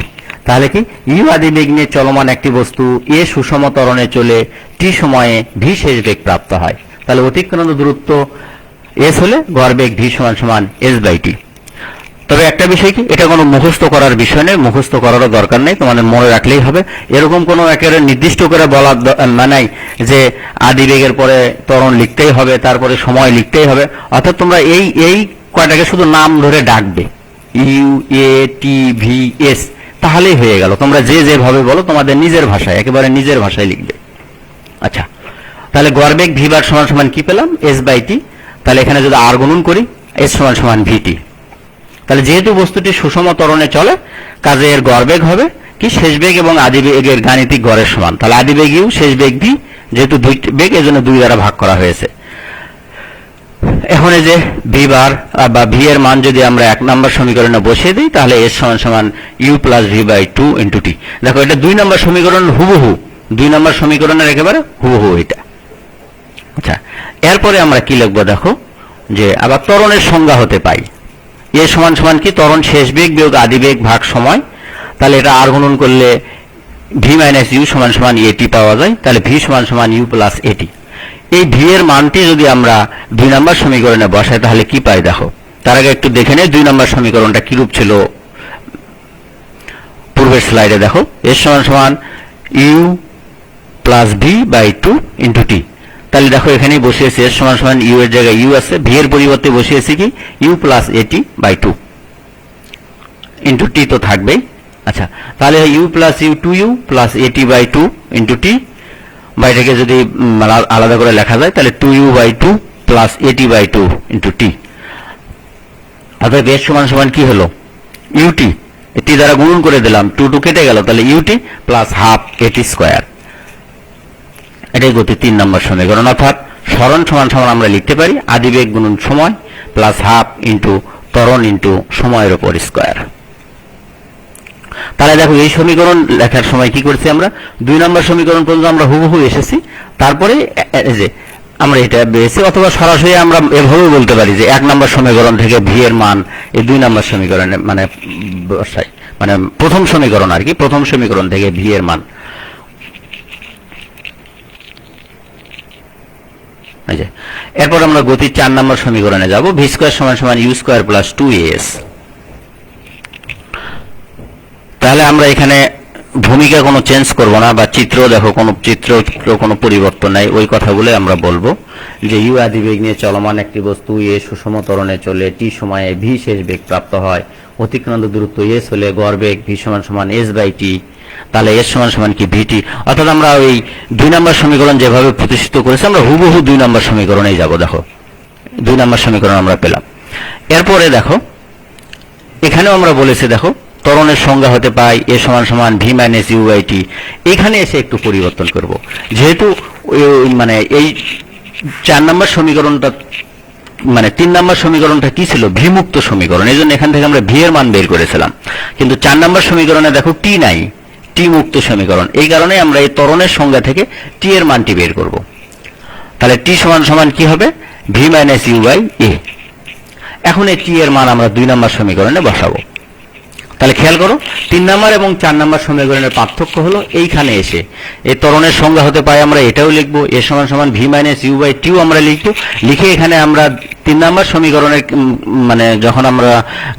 তাহলে কি? ইউ আদিবেগ নিয়ে চলমান একটি বস্তু এ সুষম ত্বরণে চলে টি সময়ে ভি শেষ বেগ প্রাপ্ত হয়। তাহলে অতিক্রান্ত দূরত্ব এস হলে গড়বেগ ভি সমান সমান এস বাই টি। তবে একটা বিষয় কি? এটা কোনো মুখস্থ করার বিষয় নেই, মুখস্থ করারও দরকার নেই, তোমাদের মনে রাখলেই হবে। এরকম কোনো একেবারে নির্দিষ্ট করে বলার মানে যে আদিবেগের পরে ত্বরণ লিখতেই হবে, তারপরে সময় লিখতেই হবে। অর্থাৎ তোমরা এই কয়টাকে শুধু নাম ধরে ডাকবে, U, A, T, V, S, তাহলেই হয়ে গেল। তোমরা যেভাবে বলো তোমাদের নিজের ভাষায়, একেবারে নিজের ভাষায় লিখবে। আচ্ছা, তাহলে গড়বেগ ভি বার সমান সমান কি পেলাম? S by T. তাহলে এখানে যদি আর গুণন করি, এস সমান সমান ভিটি। তাহলে যেহেতু বস্তুটি সুষম ত্বরণে চলে, কাজে এর গড়বেগ হবে কি? শেষ বেগ এবং আদিবেগের গাণিতিক গড়ের সমান। তাহলে আদিবেগ ইউ, শেষ বেগ ভি, যেহেতু 2 বেগ এজন্য 2 দ্বারা ভাগ করা হয়েছে। এখন এই যে ভি বার বা ভি এর মান যদি আমরা 1 নম্বর সমীকরণে বসিয়ে দিই, তাহলে এস সমান সমান U plus V by 2 into T. দেখো এটা 2 নম্বর সমীকরণ হুবহু, 2 নম্বর সমীকরণের একেবারে হুবহু এটা। আচ্ছা, এরপরে আমরা কি লিখবো? দেখো যে আবার ত্বরণের সংজ্ঞা হতে পাই। এ সমান সমান কি? ত্বরণ শেষ বেগ বিয়োগ আদিবেগ ভাগ সময়। তাহলে এটা আর গুণন করলে ভি মাইনাস ইউ সমান সমান এটি পাওয়া যায়। তাহলে ভি সমান সমান ইউ প্লাস এটি। এই ভি এর মানটি যদি আমরা 2 নম্বর সমীকরণে বসাই তাহলে কি পাই? দেখো তার আগে একটু দেখে নেই 2 নম্বর সমীকরণটা কিরূপ ছিল পূর্বের স্লাইডে। দেখো এর সমান সমান U plus V by 2 into T. তাহলে দেখো এখানেই বসিয়েছি এর সমান সমান ইউ এর জায়গায় ইউ আছে, ভি এর পরিবর্তে বসিয়েছি কি? U plus AT by 2 into T তো থাকবেই। আচ্ছা, তাহলে U plus U 2u plus AT by 2 into T, বা এটাকে যদি আলাদা করে লেখা যায় তাহলে 2u by 2 plus AT by 2 into T. অর্থাৎ এর সমান সমান কি হলো? ইউটি, টি দ্বারা গুণন করে দিলাম, 2 কেটে গেল, তাহলে ইউটি প্লাস হাফ এটি স্কোয়ার। এটাই গতি 3 নম্বর সমীকরণ। অর্থাৎ সরণ সমান সমান আমরা লিখতে পারি আদিবেগ গুণন সময় প্লাস হাফ ইন্টু ত্বরণ ইন্টু সময়ের উপর স্কোয়ার। তাহলে দেখো এই সমীকরণ লেখার সময় কি করছি আমরা? 2 নম্বর সমীকরণ পর্যন্ত আমরা হুবহু এসেছি, তারপরে যে আমরা এটা বেশি, অথবা সরাসরি আমরা এভাবে বলতে পারি যে 1 নম্বর সমীকরণ থেকে ভি এর মান এই 2 নম্বর সমীকরণে মানে প্রথম সমীকরণ আর কি, প্রথম সমীকরণ থেকে ভি এর মান এই যে এরপর আমরা গতির 4 নম্বর সমীকরণে যাব ভি স্কয়ার সমান সমান ইউ স্কয়ার প্লাস 2as। তাহলে আমরা এখানে ভূমিকা কোনো চেঞ্জ করব না, বা চিত্র দেখো কোনো চিত্র কোনো পরিবর্তন নাই, ওই কথাগুলো আমরা বলবো যে ইউ আদিবেগ নিয়ে চলমান একটি বস্তু এ সুষম ত্বরণে চলে টি সময়ে ভি শেষ বেগ প্রাপ্ত হয়, অতিক্রান্ত দূরত্ব এস হলে গড় বেগ ভি সমান সমান এস বাই টি, তাহলে এস সমান সমান কি ভিটি। অর্থাৎ আমরা ওই 2 নম্বর সমীকরণ যেভাবে প্রতিষ্ঠিত করেছি আমরা হুবহু 2 নম্বর সমীকরণেই যাব। দেখো 2 নম্বর সমীকরণ আমরা পেলাম। এরপরে দেখো এখানেও আমরা বলেছি দেখো ত্বরণের সংজ্ঞা হতে পাই এ সমান সমান ভি মাইনাস ইউ বাই টি। এখানে এসে একটু পরিবর্তন করব, যেহেতু মানে এই 4 নম্বর সমীকরণটা মানে 3 নম্বর সমীকরণটা কি ছিল, ভি মুক্ত সমীকরণ, এই জন্য এখান থেকে আমরা ভি এর মান বের করেছিলাম। কিন্তু 4 নম্বর সমীকরণে দেখো টি নাই, টি মুক্ত সমীকরণ, এই কারণে আমরা এই ত্বরণের সংজ্ঞা থেকে টি এর মানটি বের করব। তাহলে টি সমান সমান কি হবে, ভি মাইনাস ইউ বাই এ। এখন এই টি এর মান আমরা 2 নম্বর সমীকরণে বসাবো। তাহলে খেয়াল করো 3 নম্বর এবং 4 নম্বর সমীকরণের পার্থক্য হলো এইখানে এসে এই ত্বরণের সংজ্ঞা হতে পারে আমরা এটাও লিখবো, এ সমান সমান ভি মাইনাস ইউ বাই টিও আমরা লিখবো, লিখে এখানে আমরা 3 নম্বর সমীকরণের মানে যখন আমরা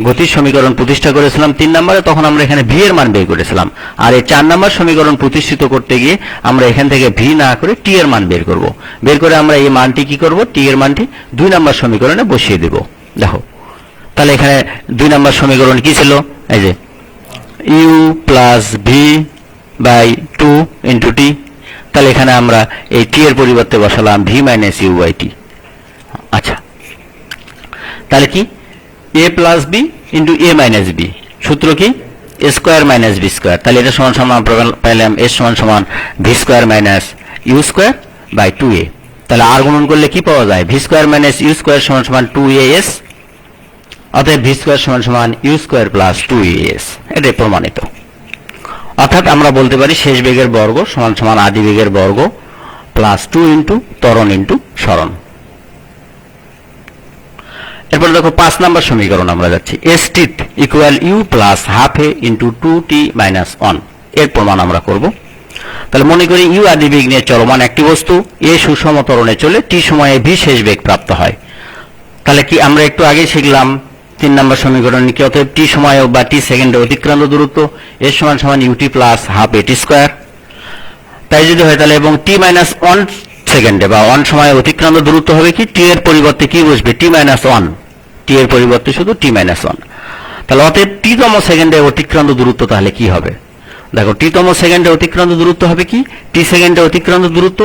গতির সমীকরণ প্রতিষ্ঠা করেছিলাম 3 নম্বরে, তখন আমরা এখানে ভি এর মান বের করেছিলাম। আর এই 4 নম্বর সমীকরণ প্রতিষ্ঠিত করতে গিয়ে আমরা এখান থেকে ভি না করে টি এর মান বের করব। বের করে আমরা এই মানটি কি করব, টি এর মানটি 2 নম্বর সমীকরণে বসিয়ে দেব। দেখো তাহলে এখানে 2 নম্বর সমীকরণ কি ছিল, এই যে U plus V by 2 into T. তাহলে এখানে আমরা এই টি এর পরিবর্তে বসালাম V minus U by T. আচ্ছা তাহলে কি A plus B into A minus B, সূত্র কি A square minus B square. তাহলে এটা সমান সমান আমরা পেলাম এস সমান সমান V square minus U square by 2a। তাহলে আর গুণন করলে কি পাওয়া যায়, V square minus U square সমান সমান 2as, অতএব ভি স্কোয়ার সমান সমান ইউ স্কোয়ার প্লাস 2as। এটাই প্রমাণিত। অর্থাৎ আমরা বলতে পারি শেষ বেগের বর্গ সমান সমান আদি বেগের বর্গ প্লাস 2 ইন্টু ত্বরণ ইন্টু সরণ। এরপর দেখো 5 নম্বর সমীকরণ আমরা যাচ্ছি, S T equal U plus half A into 2t minus 1, এর প্রমাণ আমরা করব। তাহলে মনে করি ইউ আদি বেগ নিয়ে চলমান একটি বস্তু এ সুষম ত্বরণে চলে টি সময়ে ভি শেষ বেগ প্রাপ্ত হয়। তাহলে কি আমরা একটু আগে শিখলাম 3 নম্বর সমীকরণ কি, অতএব টি সময়ে বা টি সেকেন্ডে অতিক্রান্ত দূরত্ব এর সমান সমান ইউটি প্লাস হাফ এটি স্কোয়ার। তাই যদি হয় তাহলে এবং টি মাইনাস 1 সেকেন্ডে বা 1 সময়ে অতিক্রান্ত দূরত্ব হবে কি, টি এর পরিবর্তে কি বসবে, টি মাইনাস 1, টি এর পরিবর্তে শুধু টি মাইনাস 1। তাহলে অতএব টি তম সেকেন্ডে অতিক্রান্ত দূরত্ব তাহলে কি হবে, দেখো টি তম সেকেন্ডে অতিক্রান্ত দূরত্ব হবে কি, টি সেকেন্ডে অতিক্রান্ত দূরত্ব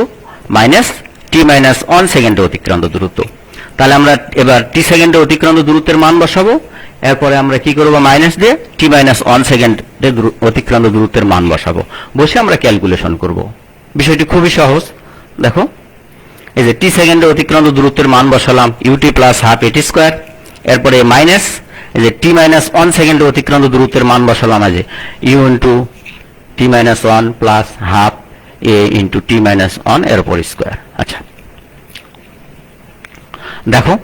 মাইনাস টি মাইনাস 1 সেকেন্ডে অতিক্রান্ত দূরত্ব। তাহলে আমরা এবার টি সেকেন্ডে অতিক্রান্ত দূরত্বের মান বসাবো, এরপরে আমরা কি করবো, মাইনাস দিয়ে টি মাইনাস 1 সেকেন্ডে অতিক্রান্ত দূরত্বের মান বসাবো, বসে আমরা ক্যালকুলেশন করব। বিষয়টি খুবই সহজ। দেখো এই যে টি সেকেন্ডে অতিক্রান্ত দূরত্বের মান বসালাম ইউটি প্লাস হাফ এটি স্কোয়ার, এরপরে মাইনাস এই যে টি মাইনাস 1 সেকেন্ডে অতিক্রান্ত দূরত্বের মান বসালাম আজ U into T minus 1 plus half A into T minus 1 এর উপর স্কোয়ার। আচ্ছা দেখো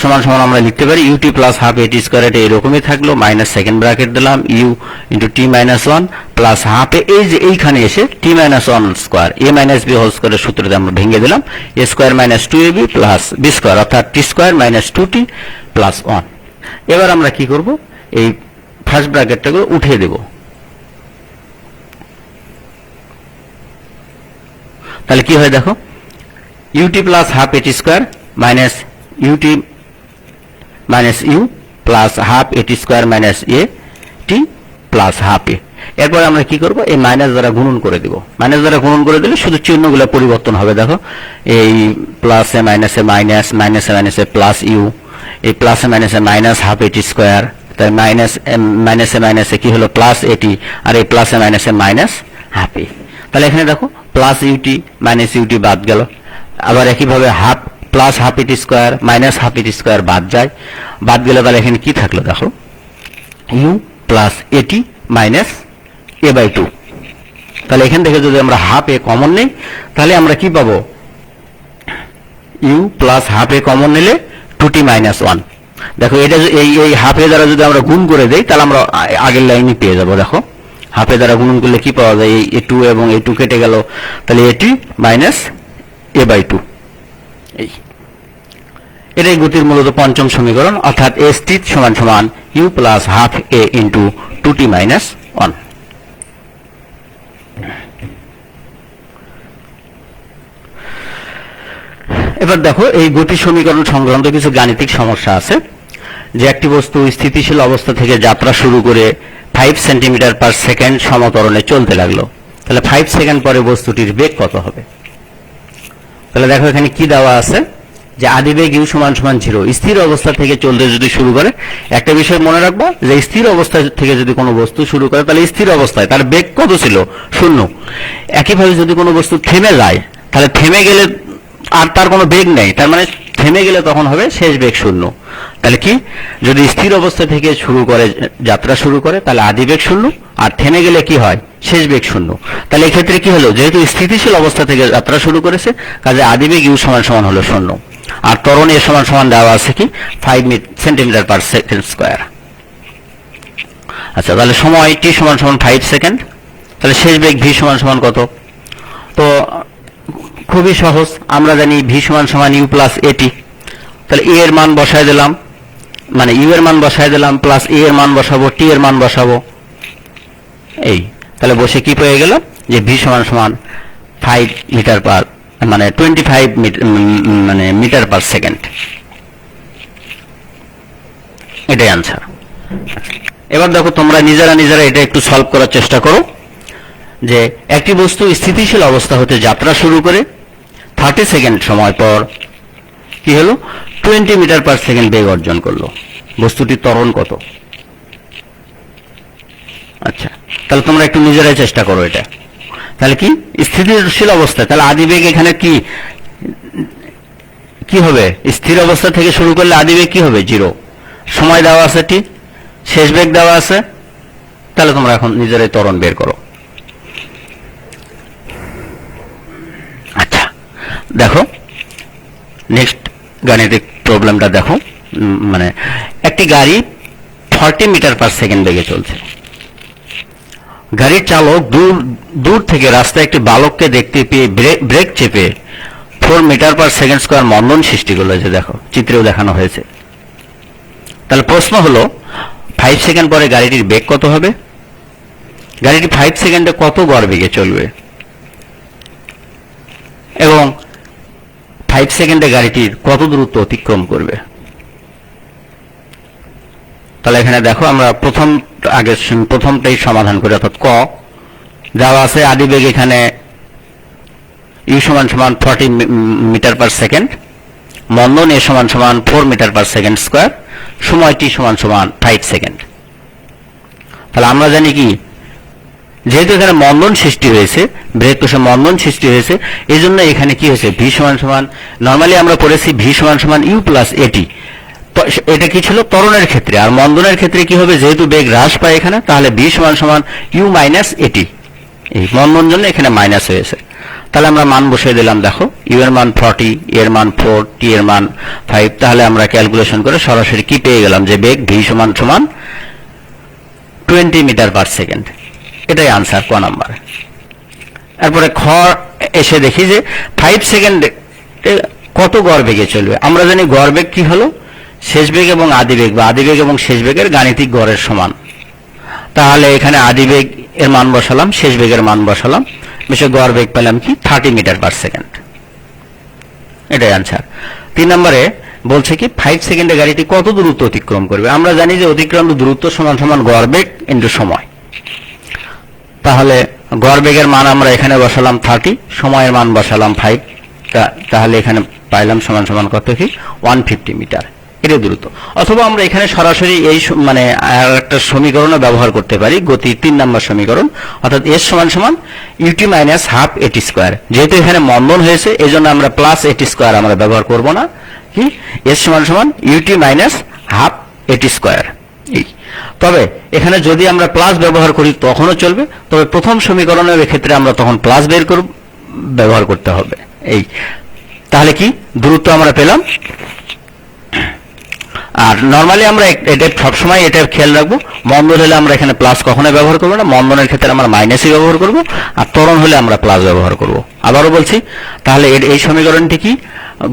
সমান সমান আমরা লিখতে পারি ইউটি প্লাস হাফ এটি স্কোয়ার, এটা এরকমই থাকলো, মাইনাস সেকেন্ড ব্র্যাকেট দিলাম U into T minus 1 plus half এই যে এইখানে এসে T minus 1 square A minus B whole স্কোয়ারের সূত্রতে আমরা ভেঙে দিলাম A square minus 2ab plus B square, অর্থাৎ T square minus 2t plus 1। এবার আমরা কি করব, এই ফার্স্ট ব্র্যাকেটটাকে উঠিয়ে দেব। তাহলে কি হয় দেখো, ইউটি প্লাস হাফ এটি square minus UT minus U plus half এটি square minus A T plus half A. এরপর আমরা কি করব, এই মাইনাস দ্বারা গুণন করে দেব। মাইনাস দ্বারা গুণন করে দিলে শুধু চিহ্নগুলো পরিবর্তন হবে। দেখো এই প্লাসে মাইনাসে মাইনাস, মাইনাসে মাইনাসে প্লাস ইউ, এই প্লাসে মাইনাসে মাইনাস হাফ এটি স্কোয়ার, তাই মাইনাস মাইনাসে মাইনাসে কি হলো প্লাস এটি, আর এই প্লাসে মাইনাসে মাইনাস হাফ এ। তাহলে এখানে দেখো প্লাস ইউটি মাইনাস ইউটি বাদ গেল, আবার একইভাবে হাফ প্লাস হাফ এটি স্কোয়ার মাইনাস হাফ এটি স্কোয়ার বাদ যায়, বাদ গেলে তাহলে এখানে কি থাকলো দেখো ইউ প্লাস এটি মাইনাস এ বাই 2। তাহলে এখান থেকে যদি আমরা হাফ এ কমন নেই তাহলে আমরা কি পাবো, U plus half A common নিলে 2t মাইনাস 1। দেখো এটা এই হাফ এ দ্বারা যদি আমরা গুণ করে দেই তাহলে আমরা আগের লাইনে পেয়ে যাবো। দেখো হাফ এ দ্বারা গুণ করলে কি পাওয়া যায়, এই 2 এবং এই 2 কেটে গেল, তাহলে এটি মাইনাস a/2। এই এটাই গতির মূলত পঞ্চম সমীকরণ, অর্থাৎ st সমান সমান u plus half a into 2t minus 1। এবার দেখো এই গতি সমীকরণ সংক্রান্ত কিছু গাণিতিক সমস্যা আছে, যে একটি বস্তু স্থিতিশীল অবস্থা থেকে যাত্রা শুরু করে 5 সেন্টিমিটার পার সেকেন্ড সমত্বরণে চলতে লাগলো, তাহলে 5 সেকেন্ড পরে বস্তুটির বেগ কত হবে? তাহলে দেখো এখানে কি দেওয়া আছে, যে আদিবেগ u সমান সমান 0। স্থির অবস্থা থেকে চলতে যদি শুরু করে, একটা বিষয় মনে রাখবো যে স্থির অবস্থা থেকে যদি কোনো বস্তু শুরু করে তাহলে স্থির অবস্থায় তার বেগ কত ছিল? 0। একইভাবে যদি কোনো বস্তু থেমে যায়, তাহলে থেমে গেলে আর তার কোনো বেগ নেই, তার মানে থেমে গেলে তখন হবে শেষ বেগ 0। তাহলে কি, যদি স্থির অবস্থা থেকে শুরু করে যাত্রা শুরু করে তাহলে আদিবেগ 0, আর থেমে গেলে কি হয়? শেষ বেগ 0। তাহলে এক্ষেত্রে কি হলো, যেহেতু স্থিতিশীল অবস্থা থেকে যাত্রা শুরু করেছে কাজে আদিবেগ u সমান সমান হলো 0, আর ত্বরণ এর সমান সমান দেওয়া আছে কি 5 সেন্টিমিটার পার সেকেন্ড স্কয়ার। আচ্ছা, তাহলে সময় t সমান সমান 5 সেকেন্ড, তাহলে শেষ বেগ v সমান সমান কত? তো খুবই সহজ, আমরা জানি v সমান সমান u প্লাস at। তাহলে a এর মান বসায় দিলাম, মানে u এর মান বসায় দিলাম, প্লাস a এর মান বসাবো, t এর মান বসাবো। এই তাহলে বসে কি পেয়ে গেল, যে v সমান সমান 5 মিটার পার মানে 25 মানে মিটার পার সেকেন্ড। এটাই আনসার। এবার দেখো তোমরা নিজেরা এটা একটু সলভ করার চেষ্টা করো, যে একটি বস্তু স্থিতিশীল অবস্থা হতে যাত্রা শুরু করে 30 সেকেন্ড সময় পর কি হলো, 20 মিটার পার সেকেন্ড বেগ অর্জন করলো, বস্তুটির ত্বরণ কত? আচ্ছা, তাহলে তোমরা একটু নিজেরাই চেষ্টা করো এটা। তাহলে কি, স্থিতিশীল অবস্থা, তাহলে আদিবেগ এখানে কি হবে? স্থির অবস্থা থেকে শুরু করলে আদিবেগ কি হবে? 0। সময় দেওয়া আছে টি, শেষ বেগ দেওয়া আছে, তাহলে তোমরা এখন নিজেরাই ত্বরণ বের করো। আচ্ছা দেখো নেক্সট গাণিতিক প্রবলেমটা দেখো, মানে একটি গাড়ি 40 মিটার পার সেকেন্ড বেগে চলছে। গাড়ির চালক দূর থেকে রাস্তায় একটি বালককে দেখতে পেয়ে ব্রেক চেপে 4 মিটার পার সেকেন্ড স্কয়ার মন্দন সৃষ্টি করলো, যে দেখো চিত্রেও দেখানো হয়েছে। তাহলে প্রশ্ন হলো 5 সেকেন্ড পরে গাড়িটির বেগ কত হবে? গাড়িটি 5 সেকেন্ডে কত গড় বেগে চলবে, এবং 5 সেকেন্ডে গাড়িটির কত দূরত্ব অতিক্রম করবে? তাহলে এখানে দেখো আমরা প্রথমটাই সমাধান করি, অর্থাৎ ক দেওয়া আছে আদিবেগ এখানে u সমান সমান 40 মিটার পার সেকেন্ড, মন্দন এ সমান সমান 4 মিটার পার সেকেন্ড স্কয়ার, সময় t সমান সমান 5 সেকেন্ড। তাহলে আমরা জানি কি, যেহেতু এখানে মন্দন সৃষ্টি হয়েছে, ব্রেক কোষে মন্দন সৃষ্টি হয়েছে, এই জন্য এখানে কি হয়েছে, v সমান সমান, নর্মালি আমরা পড়েছি v সমান সমান u প্লাস at। এটা কি ছিল ত্বরণের ক্ষেত্রে, আর মন্দনের ক্ষেত্রে কি হবে, যেহেতু বেগ হ্রাস পায় এখানে, তাহলে v সমান সমান u মাইনাস at। এই মন্দন জন্য এখানে মাইনাস হয়েছে। তাহলে আমরা মান বসিয়ে দিলাম, দেখো u এর মান 40, এর মান 4, t এর মান 5। তাহলে আমরা ক্যালকুলেশন করে সরাসরি কি পেয়ে গেলাম, যে বেগ v সমান সমান 20 মিটার পার সেকেন্ড। এটাই আনসার ক নাম্বার। এরপরে খ এসে দেখি যে 5 সেকেন্ডে কত গড় বেগে চলবে। আমরা জানি গড় বেগ কি হলো, শেষ বেগ এবং আদিবেগ বা আদিবেগ এবং শেষ বেগের গাণিতিক গড়ের সমান। তাহলে এখানে আদিবেগ এর মান বসালাম, শেষ বেগের মান বসালাম, বেশি গড় বেগ পেলাম কি 30 মিটার পার সেকেন্ড। এটাই আনসার। 3 নম্বরে বলছে কি 5 সেকেন্ডে গাড়িটি কত দূরত্ব অতিক্রম করবে। আমরা জানি যে অতিক্রান্ত দূরত্ব সমান সমান গড় বেগ ইনটু সময়। তাহলে গড় বেগের মান আমরা এখানে বসালাম 30, সময়ের মান বসালাম 5, তাহলে এখানে পাইলাম সমান সমান কত কি 150 মিটার। এটা দূরত্ব। অথবা আমরা এখানে সরাসরি এই মানে আর একটা সমীকরণও ব্যবহার করতে পারি, গতির 3 নম্বর সমীকরণ, অর্থাৎ s সমান সমান ut minus half at square. যেহেতু এখানে মন্দন হয়েছে এই জন্য আমরা প্লাস at স্কয়ার আমরা ব্যবহার করব না, কি s সমান সমান ut minus half at square. এই তবে এখানে যদি আমরা প্লাস ব্যবহার করি তখনও চলবে, তবে প্রথম সমীকরণের ক্ষেত্রে আমরা তখন প্লাস বের করব, ব্যবহার করতে হবে। এই তাহলে কি দূরত্ব আমরা পেলাম, আর নর্মালি আমরা এটা সবসময় এটা খেয়াল রাখবো, মন্দন হলে আমরা এখানে প্লাস কখনোই ব্যবহার করবো না, মন্দনের ক্ষেত্রে আমরা মাইনাসই ব্যবহার করব, আর ত্বরণ হলে আমরা প্লাস ব্যবহার করব। আবারও বলছি, তাহলে এই সমীকরণটি কি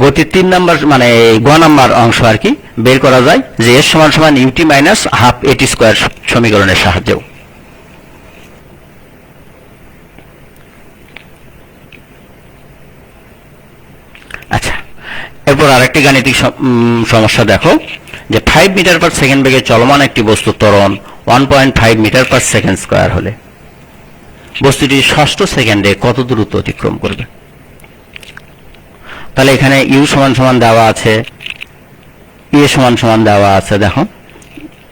গতির 3 নাম্বার মানে গ নাম্বার অংশ আর কি বের করা যায় যে এস সমান সমান ইউটি মাইনাস হাফ এটি স্কোয়ার সমীকরণের সাহায্যেও। আচ্ছা, এরপর আরেকটি গাণিতিক সমস্যা দেখো যে 5 মিটার পার সেকেন্ড বেগে চলমান একটি বস্তু ত্বরণ 1.5 মিটার পার সেকেন্ড স্কোয়ার হলে বস্তুটি ষষ্ঠ সেকেন্ডে কত দূরত্ব অতিক্রম করবে। তাহলে এখানে ইউ সমান সমান দেওয়া আছে, এ সমান সমান দেওয়া আছে। দেখো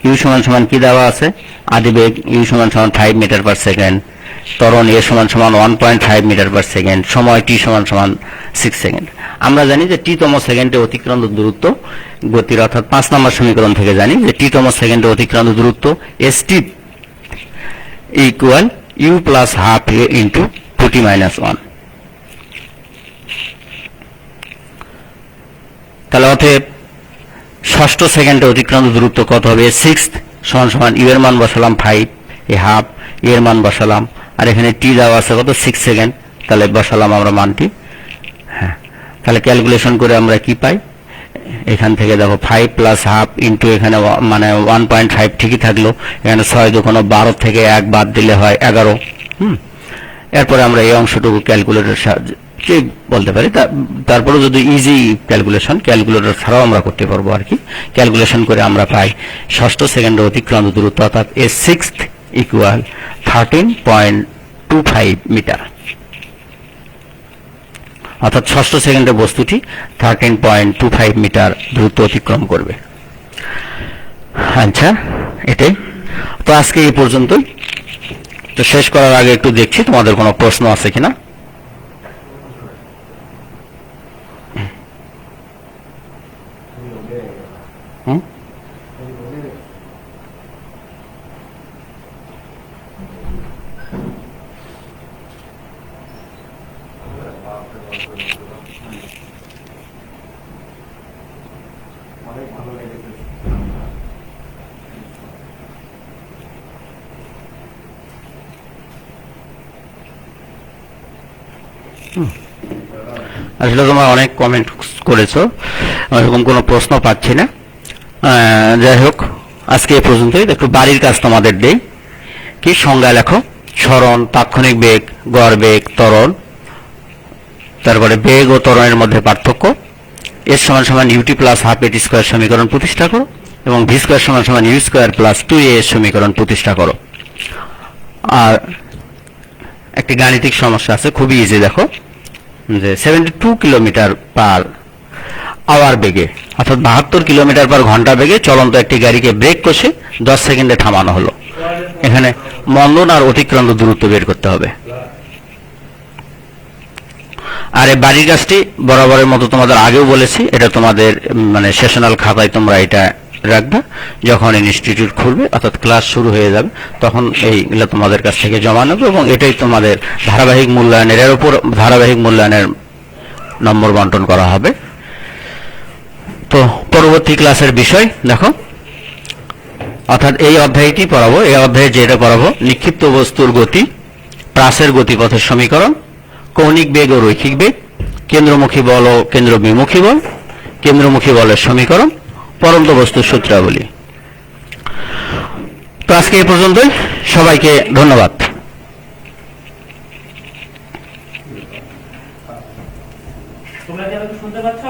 ইউ সমান সমান কি দেওয়া আছে, আদিবেগ ইউ সমান সমান 5 মিটার পার সেকেন্ড, ত্বরণ এ সমান সমান 1.5 মিটার পার সেকেন্ড, সময় টি সমান সমান 6 সেকেন্ড। আমরা জানি যে টি তম সেকেন্ডে অতিক্রান্ত দূরত্ব গতির অর্থাৎ 5 নম্বর সমীকরণ থেকে জানি যে টি তম সেকেন্ডে অতিক্রান্ত দূরত্ব S T equal U plus half A into 2t minus 1। তাহলে অতএব ষষ্ঠ সেকেন্ডে অতিক্রান্ত দূরত্ব কত হবে, 6 সমান সমান ইউ এর মান বসালাম 5, এ হাফ এর মান বসালাম, আর এখানে টি দেওয়া আছে কত 6 সেকেন্ড, তাহলে বসালাম আমরা মানটি। হ্যাঁ, তাহলে ক্যালকুলেশন করে আমরা কি পাই, এখান থেকে দেখো 5 প্লাস হাফ ইন্টু এখানে মানে 1.5 ঠিকই থাকলো, এখানে 6 দুগুণ 12 থেকে 1 বাদ দিলে হয় 11। এরপরে আমরা এই অংশটুকু ক্যালকুলেটর সাহায্যে বলতে পারি, তারপরে যদি ইজি ক্যালকুলেটর ছাড়াও আমরা করতে পারবো আর কি। ক্যালকুলেশন করে আমরা পাই ষষ্ঠ সেকেন্ডে অতিক্রান্ত দূরত্ব অর্থাৎ এ সিক্সথ ইকুয়াল 13.25 মিটার, অর্থাৎ ষষ্ঠ সেকেন্ডে বস্তুটি 13.25 মিটার দূরত্ব অতিক্রম করবে। আচ্ছা, এটাই তো আজকে এই পর্যন্তই। তো শেষ করার আগে একটু দেখছি তোমাদের কোনো প্রশ্ন আছে কিনা। আসলে তোমরা অনেক কমেন্ট করেছো, এরকম কোনো প্রশ্ন পাচ্ছি না। যাই হোক, আজকে এই পর্যন্তই। একটু বাড়ির কাজ তোমাদের দেই। কি সংজ্ঞা লেখো, সরণ, তাৎক্ষণিক বেগ, গড় বেগ, ত্বরণ, তারপরে বেগ ও ত্বরণের মধ্যে পার্থক্য, এস সমান সমান ইউটি প্লাস হাফ এটি স্কোয়ার সমীকরণ প্রতিষ্ঠা করো, এবং ভি স্কোয়ার সমান সমান ইউ স্কোয়ার প্লাস 2a সমীকরণ প্রতিষ্ঠা করো। আর একটি গাণিতিক সমস্যা আছে, খুবই ইজি। দেখো যে 72 কিলোমিটার পার আওয়ার বেগে অর্থাৎ 72 কিলোমিটার পার ঘন্টা বেগে চলন্ত একটি গাড়িকে ব্রেক কষে 10 সেকেন্ডে থামানো হলো। এখানে মন্দন আর অতিক্রান্ত দূরত্ব বের করতে হবে। আর এই বাড়ির কাজটি বরাবরের মতো তোমাদের আগেও বলেছি, এটা তোমাদের মানে সেশনাল খাতায় তোমরা এটা রাখবে। যখন ইনস্টিটিউট খুলবে অর্থাৎ ক্লাস শুরু হয়ে যাবে তখন এইগুলো তোমাদের কাছ থেকে জমা নেবে, এবং এটাই তোমাদের ধারাবাহিক মূল্যায়নের এর উপর ধারাবাহিক মূল্যায়নের নম্বর বন্টন করা হবে। তো পরবর্তী ক্লাসের বিষয় দেখো, অর্থাৎ এই অধ্যায়টি পড়াবো। এই অধ্যায়ে যেটা পড়াবো, নিক্ষিপ্ত বস্তুর গতি, প্রাসের গতিপথের সমীকরণ, কৌণিক বেগ ও রৈখিক বেগ, কেন্দ্রমুখী বল ও কেন্দ্রবিমুখী বল, কেন্দ্রমুখী বলের সমীকরণ, পরন্ত বস্তুর সূত্রাবলী। তো আজকে এই পর্যন্তই। সবাইকে ধন্যবাদ। তোমরা কি আমাকে শুনতে পাচ্ছ?